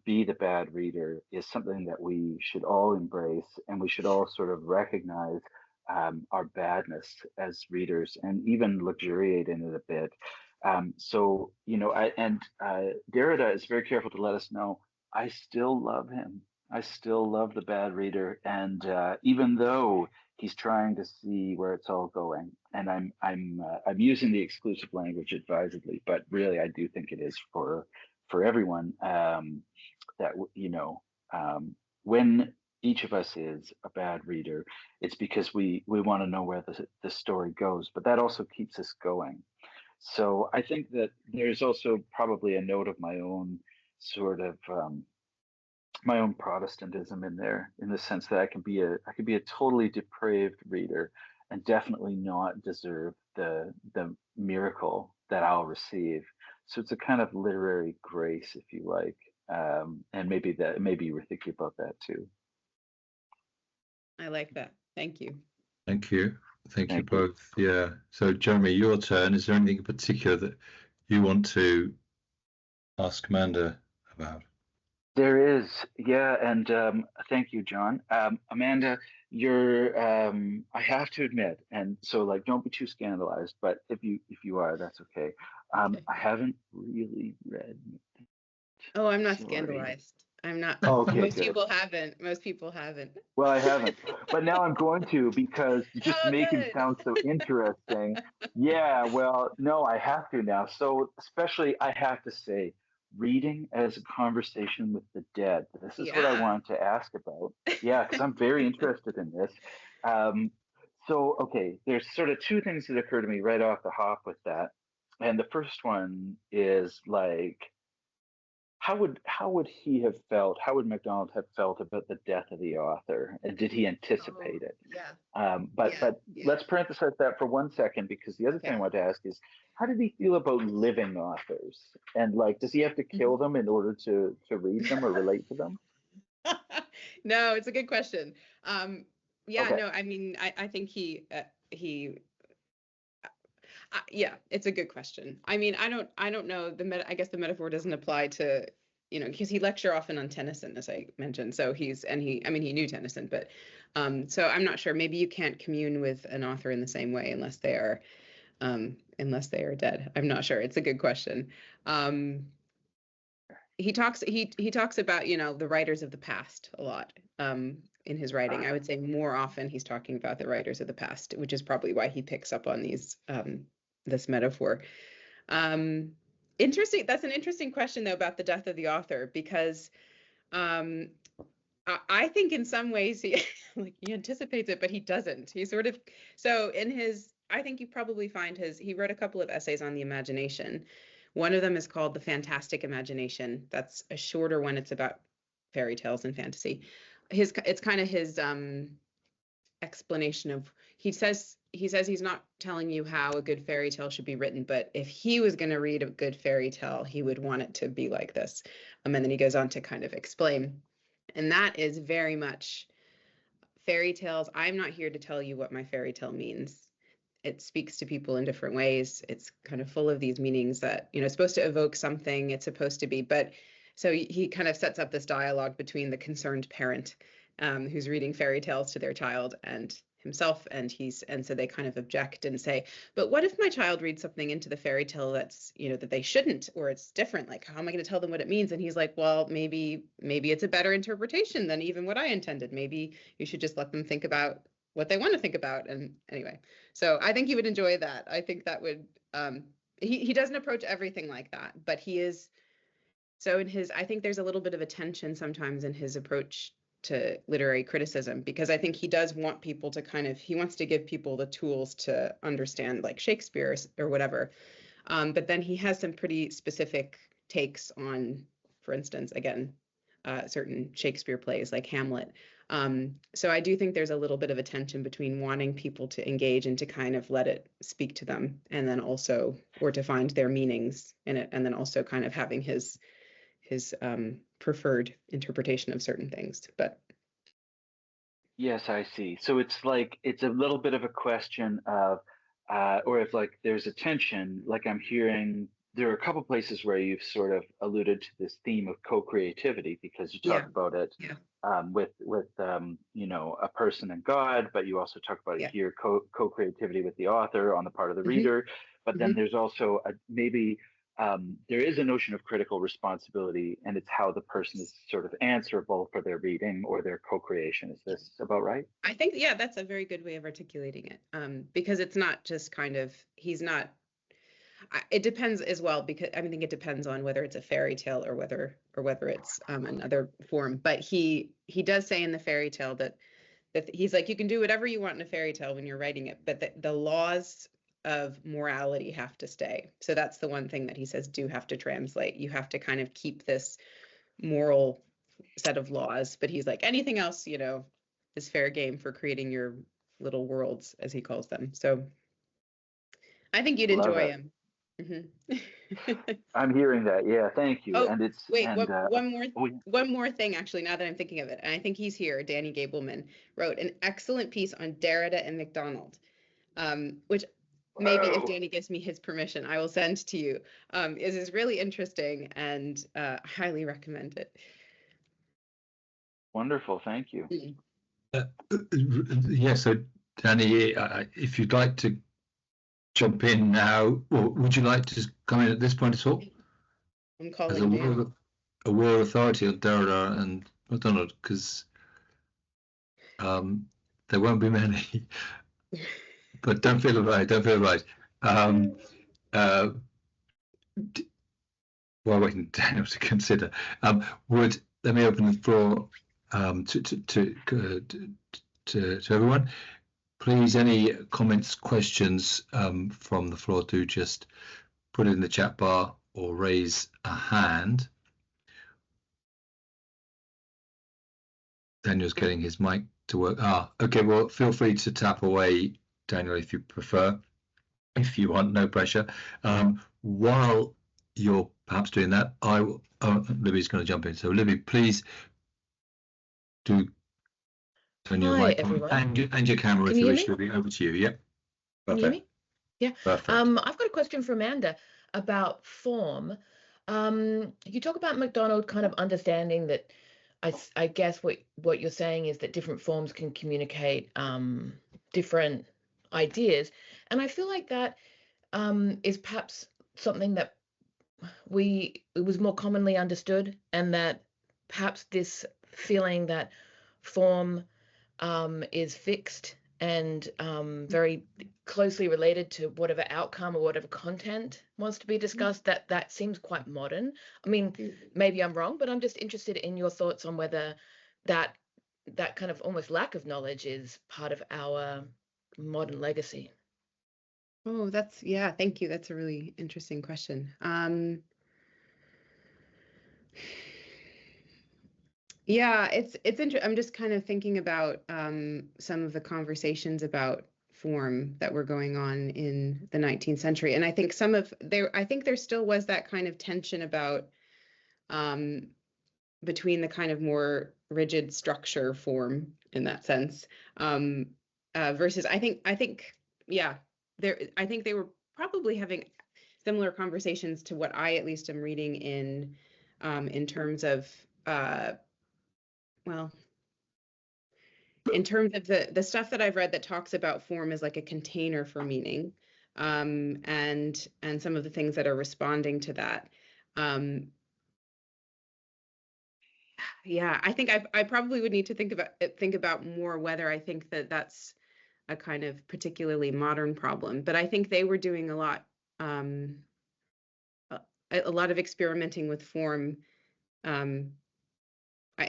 be the bad reader is something that we should all embrace, and we should all sort of recognize our badness as readers, and even luxuriate in it a bit. So you know, Derrida is very careful to let us know, I still love him. I still love the bad reader, and even though he's trying to see where it's all going, and I'm using the exclusive language advisedly, but really I do think it is for everyone, that you know, when each of us is a bad reader, it's because we want to know where the story goes, but that also keeps us going. So I think that there's also probably a note of my own sort of my own Protestantism in there, in the sense that I can be a totally depraved reader and definitely not deserve the miracle that I'll receive. So it's a kind of literary grace, if you like, and maybe you were thinking about that too. I like that. Thank you. Thank you. Thank you Thank both. Yeah. So Jeremy, your turn. Is there anything in particular that you want to ask Amanda about? There is, yeah, and thank you, John. Amanda, you're, I have to admit, and so like, don't be too scandalized, but if you are, that's okay. Okay. I haven't really read. Oh, I'm not Sorry. scandalized. I'm not. Okay, Most good. people haven't. Most people haven't. Well, I haven't, but now I'm going to, because just to Oh, make him good. sound so interesting. Yeah, well, no, I have to now. So especially, I have to say, reading as a conversation with the dead. This is what I Yeah. wanted to ask about. Yeah, because I'm very interested in this. So, okay, there's sort of two things that occur to me right off the hop with that. And the first one is like, how would he have felt? How would MacDonald have felt about the death of the author? And did he anticipate it? Yeah. But Yeah. let's parenthesize that for 1 second, because the other thing I want to ask is, how did he feel about living authors? And like, does he have to kill them in order to read them or relate to them? No, it's a good question. Yeah, Okay. no, I mean, I think yeah, it's a good question. I mean, I don't know, I guess the metaphor doesn't apply to, you know, because he lecture often on Tennyson, as I mentioned. So I mean, he knew Tennyson, but so I'm not sure. Maybe you can't commune with an author in the same way unless they are dead. I'm not sure. It's a good question. He talks about, you know, the writers of the past a lot in his writing. I would say more often he's talking about the writers of the past, which is probably why he picks up on these this metaphor. Interesting. That's an interesting question though about the death of the author, because I think in some ways he he anticipates it, but he doesn't. He sort of, so in his, I think you probably find he wrote a couple of essays on the imagination. One of them is called The Fantastic Imagination. That's a shorter one. It's about fairy tales and fantasy. It's kind of his explanation of, he says he's not telling you how a good fairy tale should be written, but if he was going to read a good fairy tale, he would want it to be like this. And then he goes on to kind of explain. And that is very much fairy tales. I'm not here to tell you what my fairy tale means. It speaks to people in different ways. It's kind of full of these meanings that, you know, it's supposed to evoke something. It's supposed to be, but so he kind of sets up this dialogue between the concerned parent who's reading fairy tales to their child and himself, and so they kind of object and say, but what if my child reads something into the fairy tale that's, you know, that they shouldn't, or it's different, like how am I going to tell them what it means? And he's like, well, maybe it's a better interpretation than even what I intended. Maybe you should just let them think about what they want to think about. And anyway, so I think you would enjoy that. I think that would he doesn't approach everything like that, but he is, so in his, I think there's a little bit of a tension sometimes in his approach to literary criticism, because I think he does want people to he wants to give people the tools to understand like Shakespeare or whatever. But then he has some pretty specific takes on, for instance, again, certain Shakespeare plays like Hamlet. So I do think there's a little bit of a tension between wanting people to engage and to kind of let it speak to them, and then also, or to find their meanings in it, and then also kind of having his preferred interpretation of certain things. But yes, I see. So it's like it's a little bit of a question of, or if like there's a tension, like I'm hearing there are a couple places where you've sort of alluded to this theme of co-creativity, because you talk about it with you know, a person and God, but you also talk about it here, co-creativity with the author on the part of the reader. But then there's also maybe there is a notion of critical responsibility, and it's how the person is sort of answerable for their reading or their co-creation. Is this about right? I think, yeah, that's a very good way of articulating it, because it's not just kind of, he's not, it depends as well, because I think it depends on whether it's a fairy tale or whether it's another form. But he does say in the fairy tale that he's like, you can do whatever you want in a fairy tale when you're writing it, but the laws of morality have to stay. So that's the one thing that he says do have to translate. You have to kind of keep this moral set of laws, but he's like, anything else, you know, is fair game for creating your little worlds, as he calls them. So I think you'd enjoy him. I'm hearing that. Yeah, thank you. Oh, and it's wait, and, one more thing, actually, now that I'm thinking of it, and I think he's here. Danny Gableman wrote an excellent piece on Derrida and MacDonald, which maybe if Danny gives me his permission, I will send to you. Is really interesting, and highly recommend it. Wonderful, thank you. Yeah, so Danny, if you'd like to jump in now, or would you like to come in at this point at all? I'm calling as a world authority on Derrida and MacDonald, because there won't be many. But don't feel right. While waiting Daniel to consider, let me open the floor to everyone. Please, any comments, questions from the floor, do just put it in the chat bar or raise a hand. Daniel's getting his mic to work. Okay, well, feel free to tap away, Daniel, if you prefer. If you want, no pressure. While you're perhaps doing that, I will. Libby's going to jump in. So, Libby, please do turn your mic on and your camera if you wish, Libby. Over to you. Yep. Can you hear me? Yeah. Perfect. I've got a question for Amanda about form. You talk about MacDonald kind of understanding that. I guess what you're saying is that different forms can communicate different ideas, and I feel like that is perhaps something that it was more commonly understood, and that perhaps this feeling that form is fixed and very closely related to whatever outcome or whatever content wants to be discussed, that seems quite modern. I mean, maybe I'm wrong, but I'm just interested in your thoughts on whether that kind of almost lack of knowledge is part of our modern legacy. Oh, thank you. That's a really interesting question. Yeah, it's interesting. I'm just kind of thinking about some of the conversations about form that were going on in the 19th century, and I think I think there still was that kind of tension about between the kind of more rigid structure form in that sense versus I think they were probably having similar conversations to what I at least am reading in terms of in terms of the stuff that I've read that talks about form as like a container for meaning, and some of the things that are responding to that. Yeah, I think I probably would need to think about more whether I think that that's a kind of particularly modern problem. But I think they were doing a lot of experimenting with form.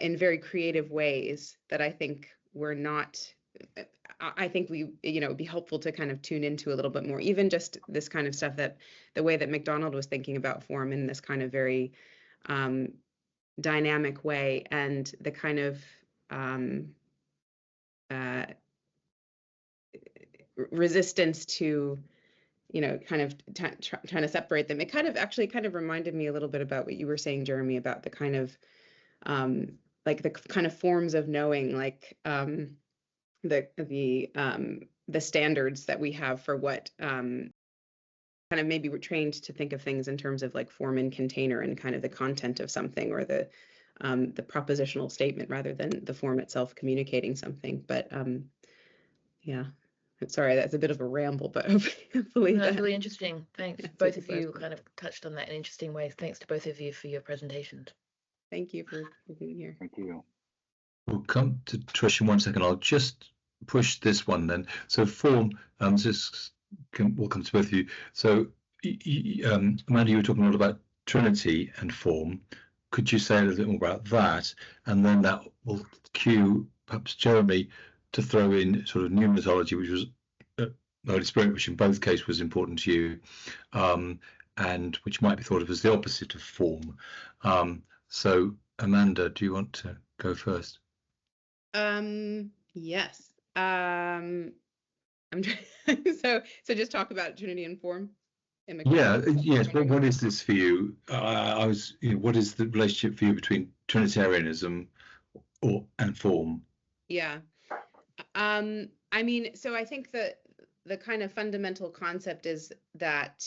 in very creative ways that I think we're not. I think we, it'd be helpful to kind of tune into a little bit more, even just this kind of stuff, that the way that MacDonald was thinking about form in this kind of very dynamic way, and the kind of resistance to, kind of trying to separate them. It kind of reminded me a little bit about what you were saying, Jeremy, about the kind of like the kind of forms of knowing, like the standards that we have for what kind of, maybe we're trained to think of things in terms of like form and container and kind of the content of something, or the propositional statement, rather than the form itself communicating something. But yeah, sorry, that's a bit of a ramble, but hopefully That's really interesting. Thanks. That's Both a of you question. kind of touched on that in interesting ways. Thanks to both of you for your presentations. Thank you for being here. Thank you. We'll come to Trish in 1 second. I'll just push this one then. So form, we'll come to both of you. So Amanda, you were talking a lot about Trinity and form. Could you say a little bit more about that? And then that will cue perhaps Jeremy to throw in sort of pneumatology, which was the Holy Spirit, which in both cases was important to you, and which might be thought of as the opposite of form. So Amanda, do you want to go first? Yes. I'm trying, so just talk about Trinity and form. Yes. But what is this for you? What is the relationship for you between Trinitarianism and form? Yeah. I mean, so I think that the kind of fundamental concept is that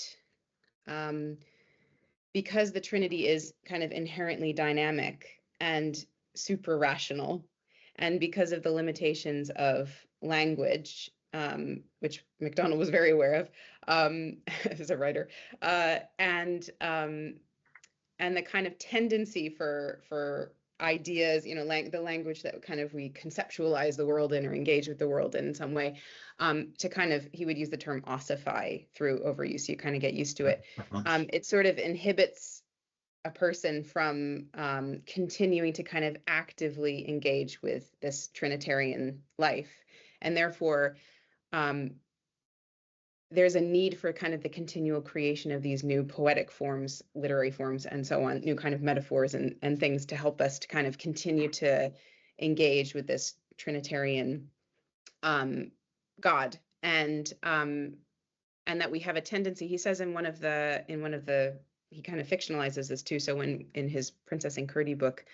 because the Trinity is kind of inherently dynamic and super rational, and because of the limitations of language, which MacDonald was very aware of as a writer, and the kind of tendency for ideas, the language that kind of we conceptualize the world in, or engage with the world in some way, to kind of, he would use the term ossify through overuse. You kind of get used to it. It sort of inhibits a person from continuing to kind of actively engage with this Trinitarian life. And therefore, there's a need for kind of the continual creation of these new poetic forms, literary forms, and so on, new kind of metaphors and things to help us to kind of continue to engage with this Trinitarian God. And that we have a tendency, he says in one of the, he kind of fictionalizes this too. So when in his Princess and Curdie book,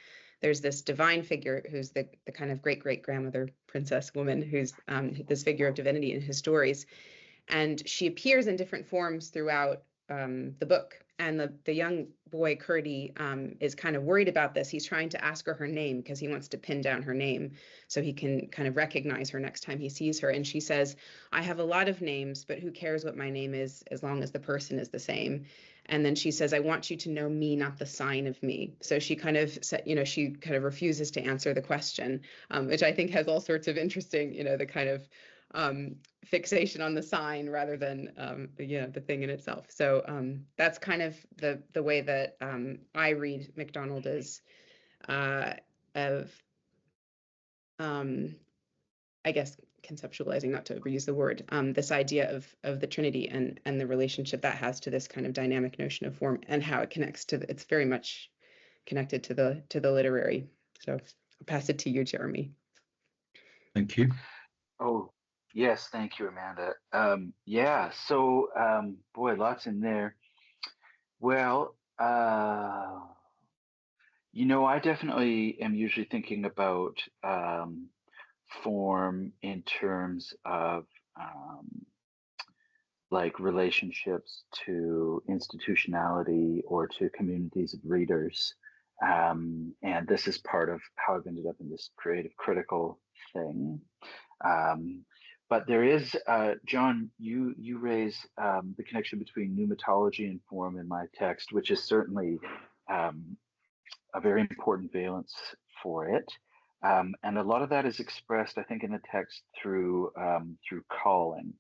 there's this divine figure who's the kind of great-great-grandmother princess woman who's this figure of divinity in his stories. And she appears in different forms throughout the book. And the young boy, Curdie, is kind of worried about this. He's trying to ask her name because he wants to pin down her name so he can kind of recognize her next time he sees her. And she says, I have a lot of names, but who cares what my name is as long as the person is the same. And then she says, I want you to know me, not the sign of me. So she kind of said, she kind of refuses to answer the question, which I think has all sorts of interesting, the kind of fixation on the sign rather than the thing in itself. So that's kind of the way that I read MacDonald as I guess conceptualizing, not to overuse the word, this idea of the Trinity and the relationship that has to this kind of dynamic notion of form, and how it connects to it's very much connected to the literary. So I'll pass it to you, Jeremy. Thank you. Oh, yes, thank you, Amanda. So boy, lots in there. Well, I definitely am usually thinking about form in terms of like relationships to institutionality or to communities of readers. And this is part of how I've ended up in this creative critical thing. But there is, John, you raise the connection between pneumatology and form in my text, which is certainly a very important valence for it. And a lot of that is expressed, I think, in the text through calling.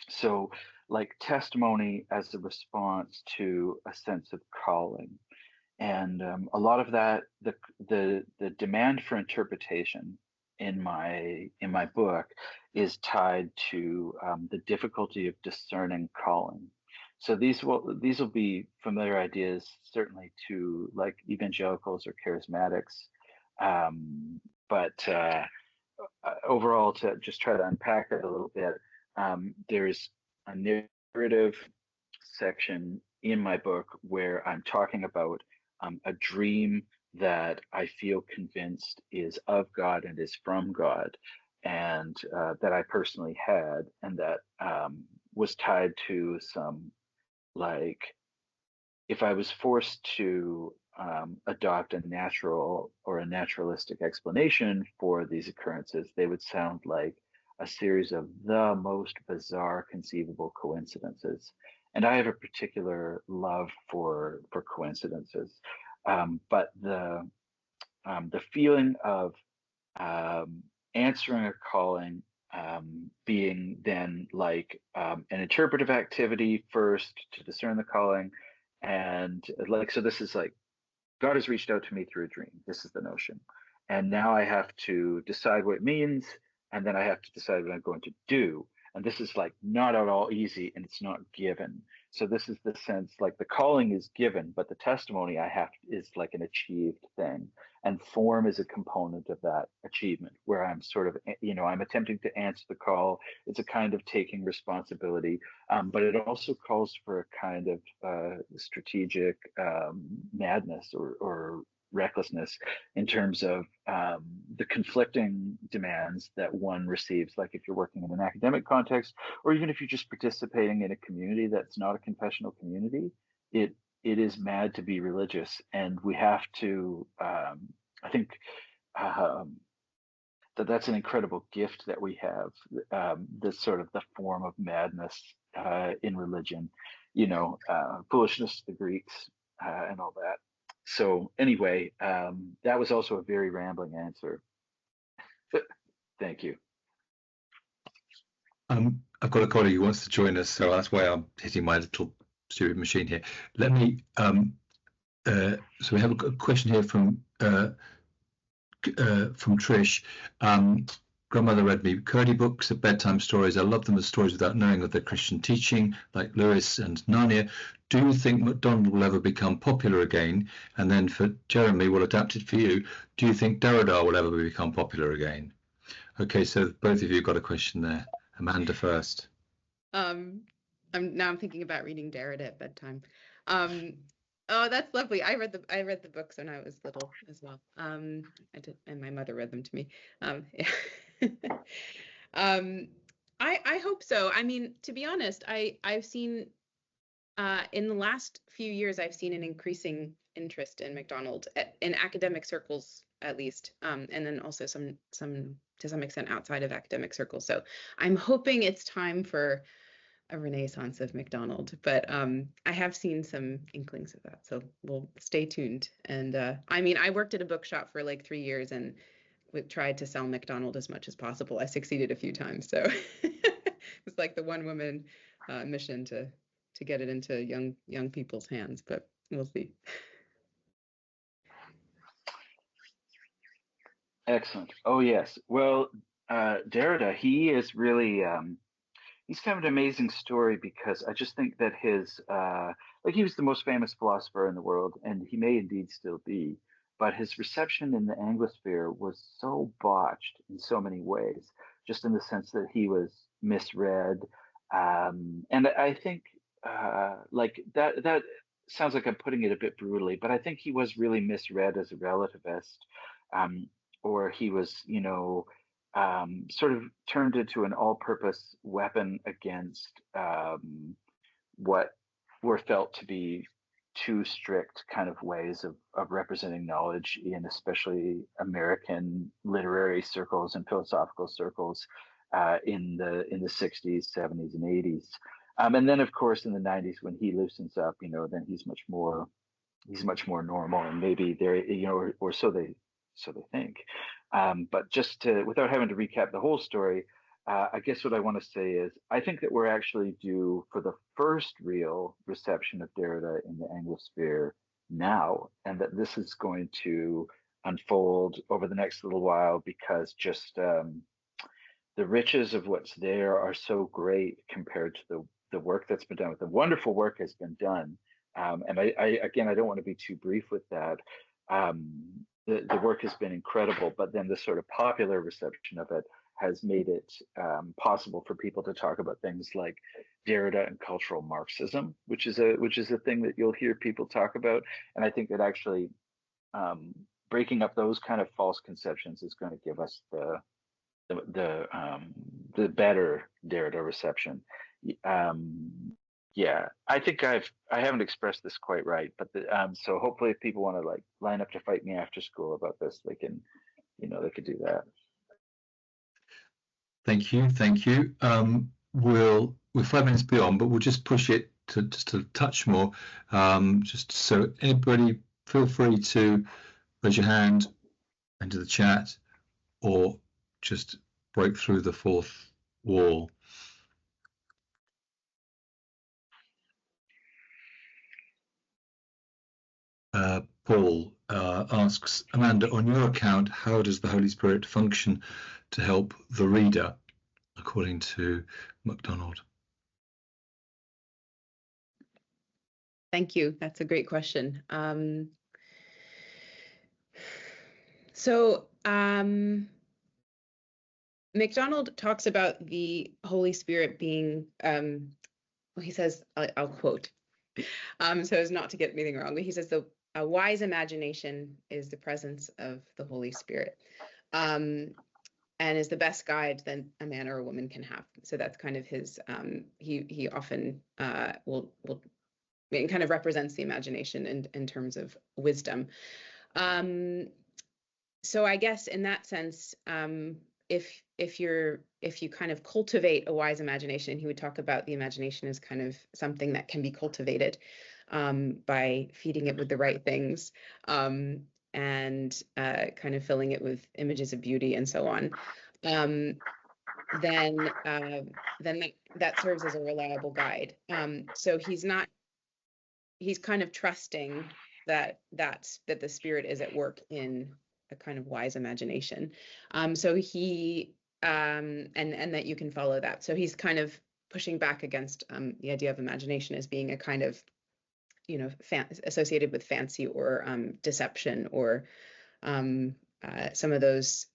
So like testimony as a response to a sense of calling. and a lot of that, the demand for interpretation in my book is tied to the difficulty of discerning calling. So these will be familiar ideas certainly to like evangelicals or charismatics, but overall, to just try to unpack it a little bit, there's a narrative section in my book where I'm talking about a dream that I feel convinced is of God and is from God, and that I personally had, and that was tied to some, like, if I was forced to adopt a natural or a naturalistic explanation for these occurrences, they would sound like a series of the most bizarre conceivable coincidences. And I have a particular love for coincidences, but the feeling of answering a calling being then like an interpretive activity first to discern the calling, and like, so this is like God has reached out to me through a dream. This is the notion, and now I have to decide what it means, and then I have to decide what I'm going to do. And this is like not at all easy, and it's not given. So this is the sense, like the calling is given, but the testimony I have is like an achieved thing, and form is a component of that achievement, where I'm sort of, I'm attempting to answer the call. It's a kind of taking responsibility, but it also calls for a kind of strategic madness or recklessness in terms of the conflicting demands that one receives, like if you're working in an academic context, or even if you're just participating in a community that's not a confessional community. It is mad to be religious, and we have to I think that's an incredible gift that we have, this sort of the form of madness in religion, foolishness to the Greeks, and all that. So anyway, that was also a very rambling answer. Thank you. I've got a colleague who wants to join us, so that's why I'm hitting my little stupid machine here. Let me. So we have a question here from Trish. Grandmother read me Kurdi books of bedtime stories. I love them as stories without knowing of their Christian teaching, like Lewis and Narnia. Do you think MacDonald will ever become popular again? And then for Jeremy, we'll adapt it for you. Do you think Derrida will ever become popular again? Okay, so both of you got a question there. Amanda first. I'm thinking about reading Derrida at bedtime. Oh, that's lovely. I read the books when I was little as well. I did, and my mother read them to me. Yeah. I hope so. I mean, to be honest, I've seen in the last few years, I've seen an increasing interest in MacDonald in academic circles, at least, and then also some to some extent outside of academic circles. So I'm hoping it's time for a renaissance of MacDonald, but I have seen some inklings of that, so we'll stay tuned. And I mean, I worked at a bookshop for like 3 years, and we tried to sell MacDonald as much as possible. I succeeded a few times, so it's like the one woman mission to get it into young people's hands, but we'll see. Excellent. Oh yes. Well, Derrida, he is really he's kind of an amazing story, because I just think that his like, he was the most famous philosopher in the world, and he may indeed still be, but his reception in the Anglosphere was so botched in so many ways, just in the sense that he was misread, and I think like that sounds like I'm putting it a bit brutally, but I think he was really misread as a relativist, or he was, sort of turned into an all-purpose weapon against what were felt to be too strict kind of ways of representing knowledge in especially American literary circles and philosophical circles in the 60s, 70s, and 80s. And then, of course, in the 90s, when he loosens up, then he's much more normal, and maybe they're, or so they think. But just without having to recap the whole story, I guess what I want to say is I think that we're actually due for the first real reception of Derrida in the Anglosphere now, and that this is going to unfold over the next little while, because just the riches of what's there are so great compared to the work that's been done. The wonderful work has been done, and I again, I don't want to be too brief with that. The work has been incredible, but then the sort of popular reception of it has made it possible for people to talk about things like Derrida and cultural Marxism, which is a thing that you'll hear people talk about. And I think that actually breaking up those kind of false conceptions is going to give us the better Derrida reception. Yeah, I think I haven't expressed this quite right, but so hopefully if people want to like line up to fight me after school about this, they can, they could do that. Thank you. We're 5 minutes beyond, but we'll just push it to just a touch more. Just so anybody, feel free to raise your hand into the chat, or just break through the fourth wall. Paul asks, Amanda, on your account, how does the Holy Spirit function to help the reader, according to MacDonald? Thank you. That's a great question. So MacDonald talks about the Holy Spirit being, he says, I'll quote, so as not to get anything wrong, but he says a wise imagination is the presence of the Holy Spirit, and is the best guide that a man or a woman can have. So that's kind of his, he often will kind of represents the imagination in terms of wisdom. So I guess in that sense, if you kind of cultivate a wise imagination, he would talk about the imagination as kind of something that can be cultivated by feeding it with the right things, and kind of filling it with images of beauty and so on. Then that serves as a reliable guide. So he's kind of trusting that the Spirit is at work in a kind of wise imagination. So he and that you can follow that. So he's kind of pushing back against the idea of imagination as being a kind of, associated with fancy or deception, or some of those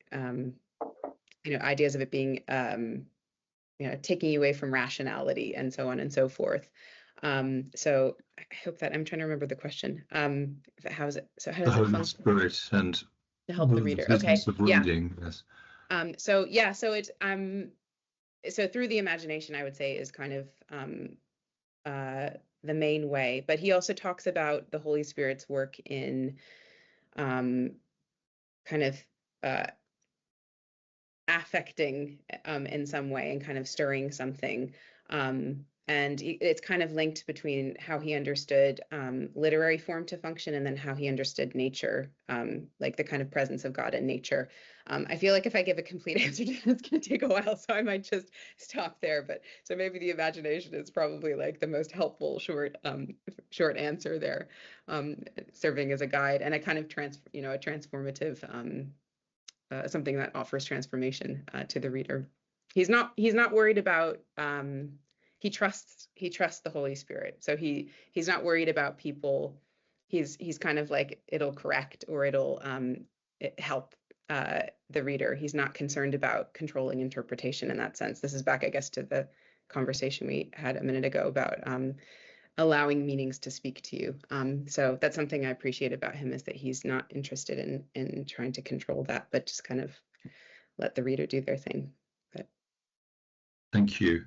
ideas of it being taking you away from rationality and so on and so forth. So I hope that I'm trying to remember the question. How is it? So how does it function? Spirit and to help the reader. Okay. Of reading, yeah. Yes. So it's so through the imagination, I would say, is kind of the main way. But he also talks about the Holy Spirit's work in kind of affecting in some way and kind of stirring something. And it's kind of linked between how he understood literary form to function and then how he understood nature, like the kind of presence of God in nature. I feel like if I give a complete answer to that, it's going to take a while, so I might just stop there. But so maybe the imagination is probably like the most helpful short answer there, serving as a guide and a kind of a transformative something that offers transformation to the reader. He's not worried about. He trusts the Holy Spirit, so he's not worried about people. He's kind of like, it'll correct or it'll help the reader. He's not concerned about controlling interpretation in that sense. This is back, I guess, to the conversation we had a minute ago about allowing meanings to speak to you. So that's something I appreciate about him, is that he's not interested in trying to control that, but just kind of let the reader do their thing. But thank you,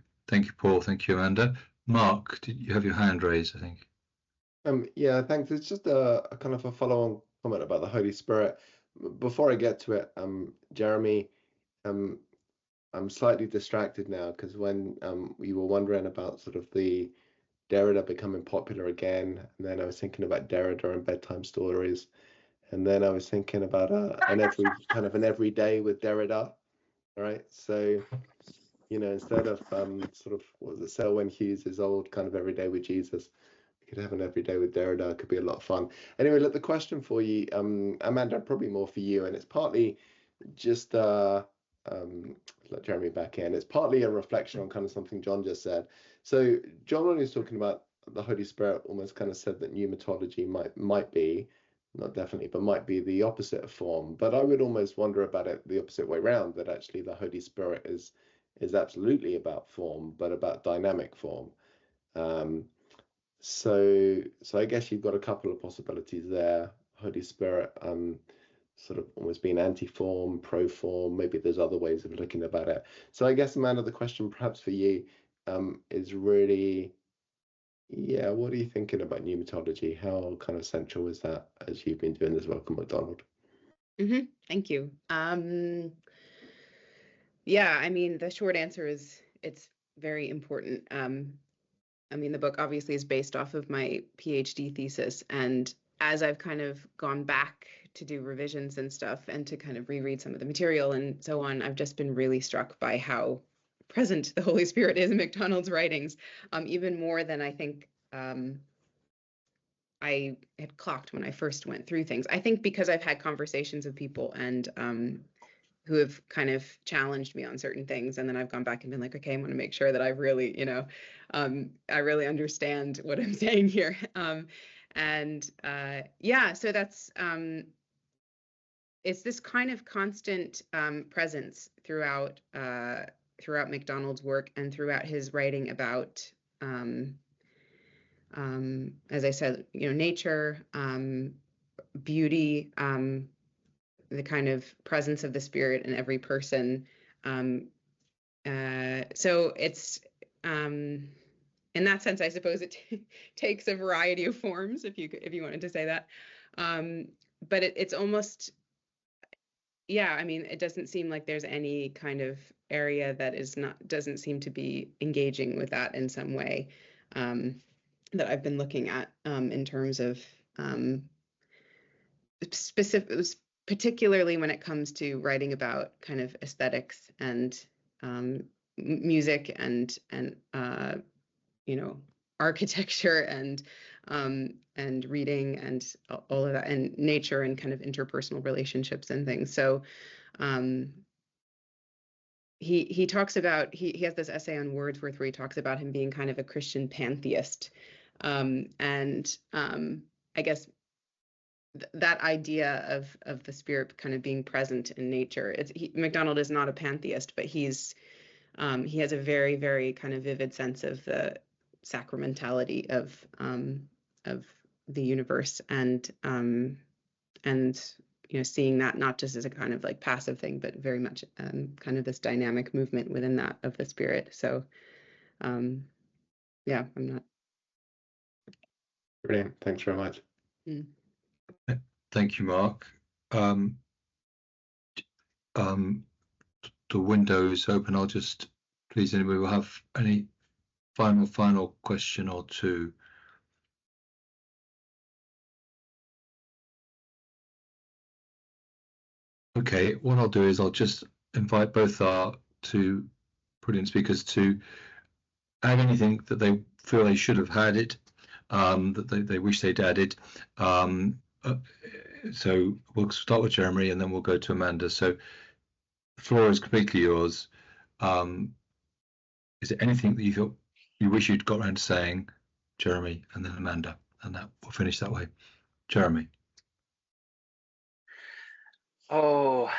Paul. Thank you, Amanda. Mark, did you have your hand raised? I think. Yeah, thanks. It's just a kind of a follow-on comment about the Holy Spirit. Before I get to it, Jeremy, I'm slightly distracted now, because when we were wondering about sort of the Derrida becoming popular again, and then I was thinking about Derrida and bedtime stories, and then I was thinking about an everyday with Derrida, right? So, instead of sort of, what was it, Selwyn Hughes' old kind of Everyday with Jesus, could have an everyday with Derrida. It could be a lot of fun. Anyway, look, the question for you, Amanda, probably more for you, and it's partly just let Jeremy back in. It's partly a reflection on kind of something John just said. So John, when he was talking about the Holy Spirit, almost kind of said that pneumatology might be, not definitely, but might be the opposite of form. But I would almost wonder about it the opposite way around, that actually the Holy Spirit is absolutely about form, but about dynamic form. So I guess you've got a couple of possibilities there. Holy Spirit, sort of almost being anti-form, pro-form. Maybe there's other ways of looking about it. So I guess, Amanda, the question perhaps for you is really, yeah, what are you thinking about pneumatology? How kind of central is that as you've been doing this work on MacDonald? Thank you. Yeah, I mean, the short answer is it's very important. I mean, the book obviously is based off of my PhD thesis, and as I've kind of gone back to do revisions and stuff and to kind of reread some of the material and so on, I've just been really struck by how present the Holy Spirit is in MacDonald's writings, even more than I think I had clocked when I first went through things. I think because I've had conversations with people and who have kind of challenged me on certain things, and then I've gone back and been like, okay, I want to make sure that I really, I really understand what I'm saying here. Yeah, so that's it's this kind of constant presence throughout MacDonald's work and throughout his writing about, as I said, nature, beauty, the kind of presence of the Spirit in every person. So it's in that sense, I suppose it takes a variety of forms, if you wanted to say that. But it's almost, yeah, I mean, it doesn't seem like there's any kind of area that doesn't seem to be engaging with that in some way, that I've been looking at, in terms of specific, particularly when it comes to writing about kind of aesthetics and music and architecture and reading and all of that, and nature and kind of interpersonal relationships and things. So he talks about, he has this essay on Wordsworth where he talks about him being kind of a Christian pantheist, and I guess that idea of the Spirit kind of being present in nature. MacDonald is not a pantheist, but he has a very, very kind of vivid sense of the sacramentality of the universe, and seeing that not just as a kind of like passive thing, but very much kind of this dynamic movement within that of the Spirit. So yeah, I'm not. Brilliant. Thanks very much. Thank you, Mark. The window is open. I'll just, please, anybody will have any final question or two. Okay, what I'll do is I'll just invite both our two brilliant speakers to add anything that they feel they should have had it, that they wish they'd added. So we'll start with Jeremy and then we'll go to Amanda. So the floor is completely yours. Is there anything that you thought you wish you'd got around to saying, Jeremy, and then Amanda, and that we'll finish that way. Jeremy. Oh,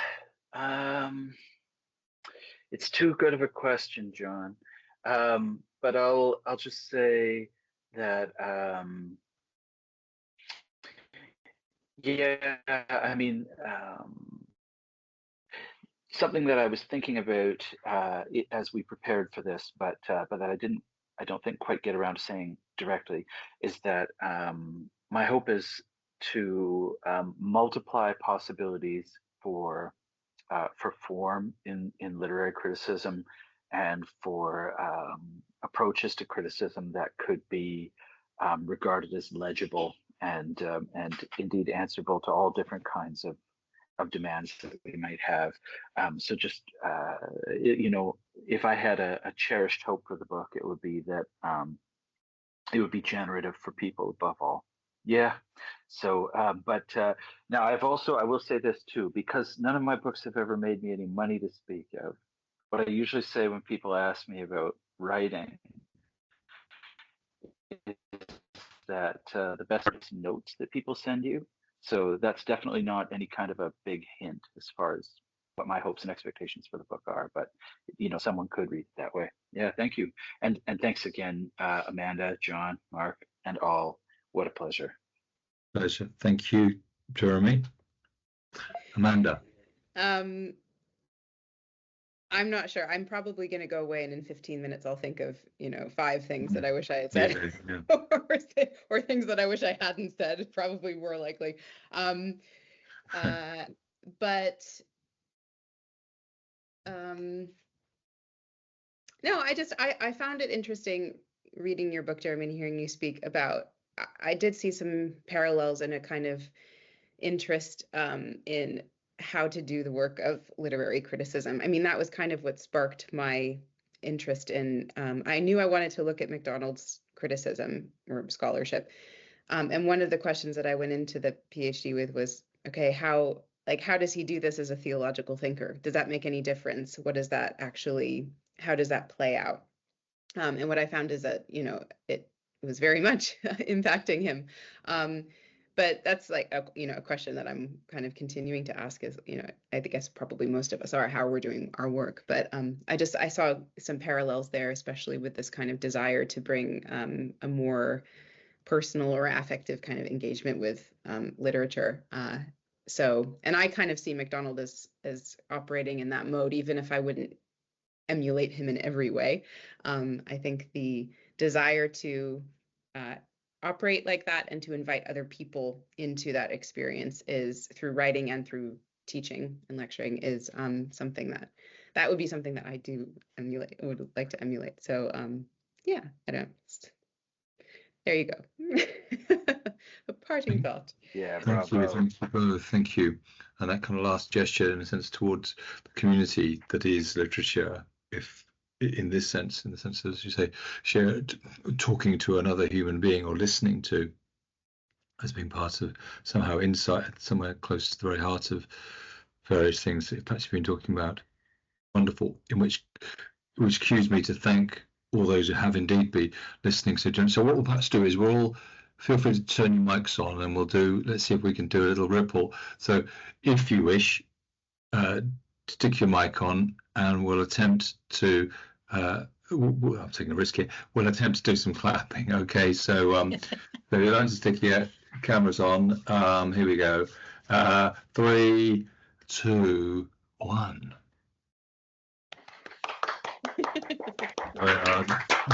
it's too good of a question, John. But I'll just say that yeah, I mean, something that I was thinking about as we prepared for this, but that I don't think quite get around to saying directly, is that my hope is to multiply possibilities for form in literary criticism, and for approaches to criticism that could be regarded as legible and indeed answerable to all different kinds of demands that we might have. So just if I had a cherished hope for the book, it would be that it would be generative for people above all. Yeah. So, now I will say this too, because none of my books have ever made me any money to speak of. What I usually say when people ask me about writing is that the best is notes that people send you. So that's definitely not any kind of a big hint as far as what my hopes and expectations for the book are. But someone could read it that way. Yeah, thank you, and thanks again, Amanda, John, Mark, and all. What a pleasure. Pleasure. Thank you, Jeremy. Amanda. I'm not sure. I'm probably going to go away, and in 15 minutes, I'll think of 5 things that I wish I had said, or things that I wish I hadn't said. Probably more likely. No, I found it interesting reading your book, Jeremy, and hearing you speak about. I did see some parallels and a kind of interest in how to do the work of literary criticism. I mean, that was kind of what sparked my interest in. I knew I wanted to look at MacDonald's criticism or scholarship, and one of the questions that I went into the PhD with was, okay, how does he do this as a theological thinker? Does that make any difference? What does that actually? How does that play out? And what I found is that it was very much impacting him. But that's like a question that I'm kind of continuing to ask is, I guess probably most of us are, how we're doing our work. But I saw some parallels there, especially with this kind of desire to bring a more personal or affective kind of engagement with literature. And I kind of see MacDonald as operating in that mode, even if I wouldn't emulate him in every way. I think the desire to operate like that and to invite other people into that experience is through writing and through teaching and lecturing is something that would be something that I do would like to emulate. So yeah, there you go. A parting thought. Yeah, thank you both. Thank you. And that kind of last gesture, in a sense, towards the community that is literature, if in this sense, in the sense, as you say, talking to another human being or listening to, as being part of somehow insight, somewhere close to the very heart of various things that perhaps you've been talking about. Wonderful. In which cues me to thank all those who have indeed been listening. So what we'll perhaps do is we'll all feel free to turn your mics on, and let's see if we can do a little ripple. So if you wish, stick your mic on, and we'll attempt to I'm taking a risk here. We'll attempt to do some clapping. Okay, so so you'll have to stick your cameras on. Here we go. 3, 2, 1.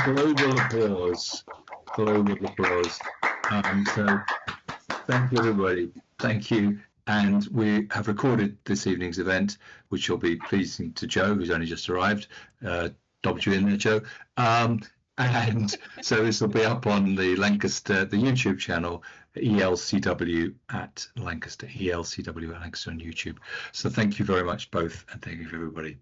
Global applause. Global applause. So thank you, everybody. Thank you. And we have recorded this evening's event, which will be pleasing to Joe, who's only just arrived. Dobbed you in there, Joe. And so this will be up on the Lancaster, the YouTube channel, ELCW at Lancaster, ELCW at Lancaster on YouTube. So thank you very much, both, and thank you, everybody.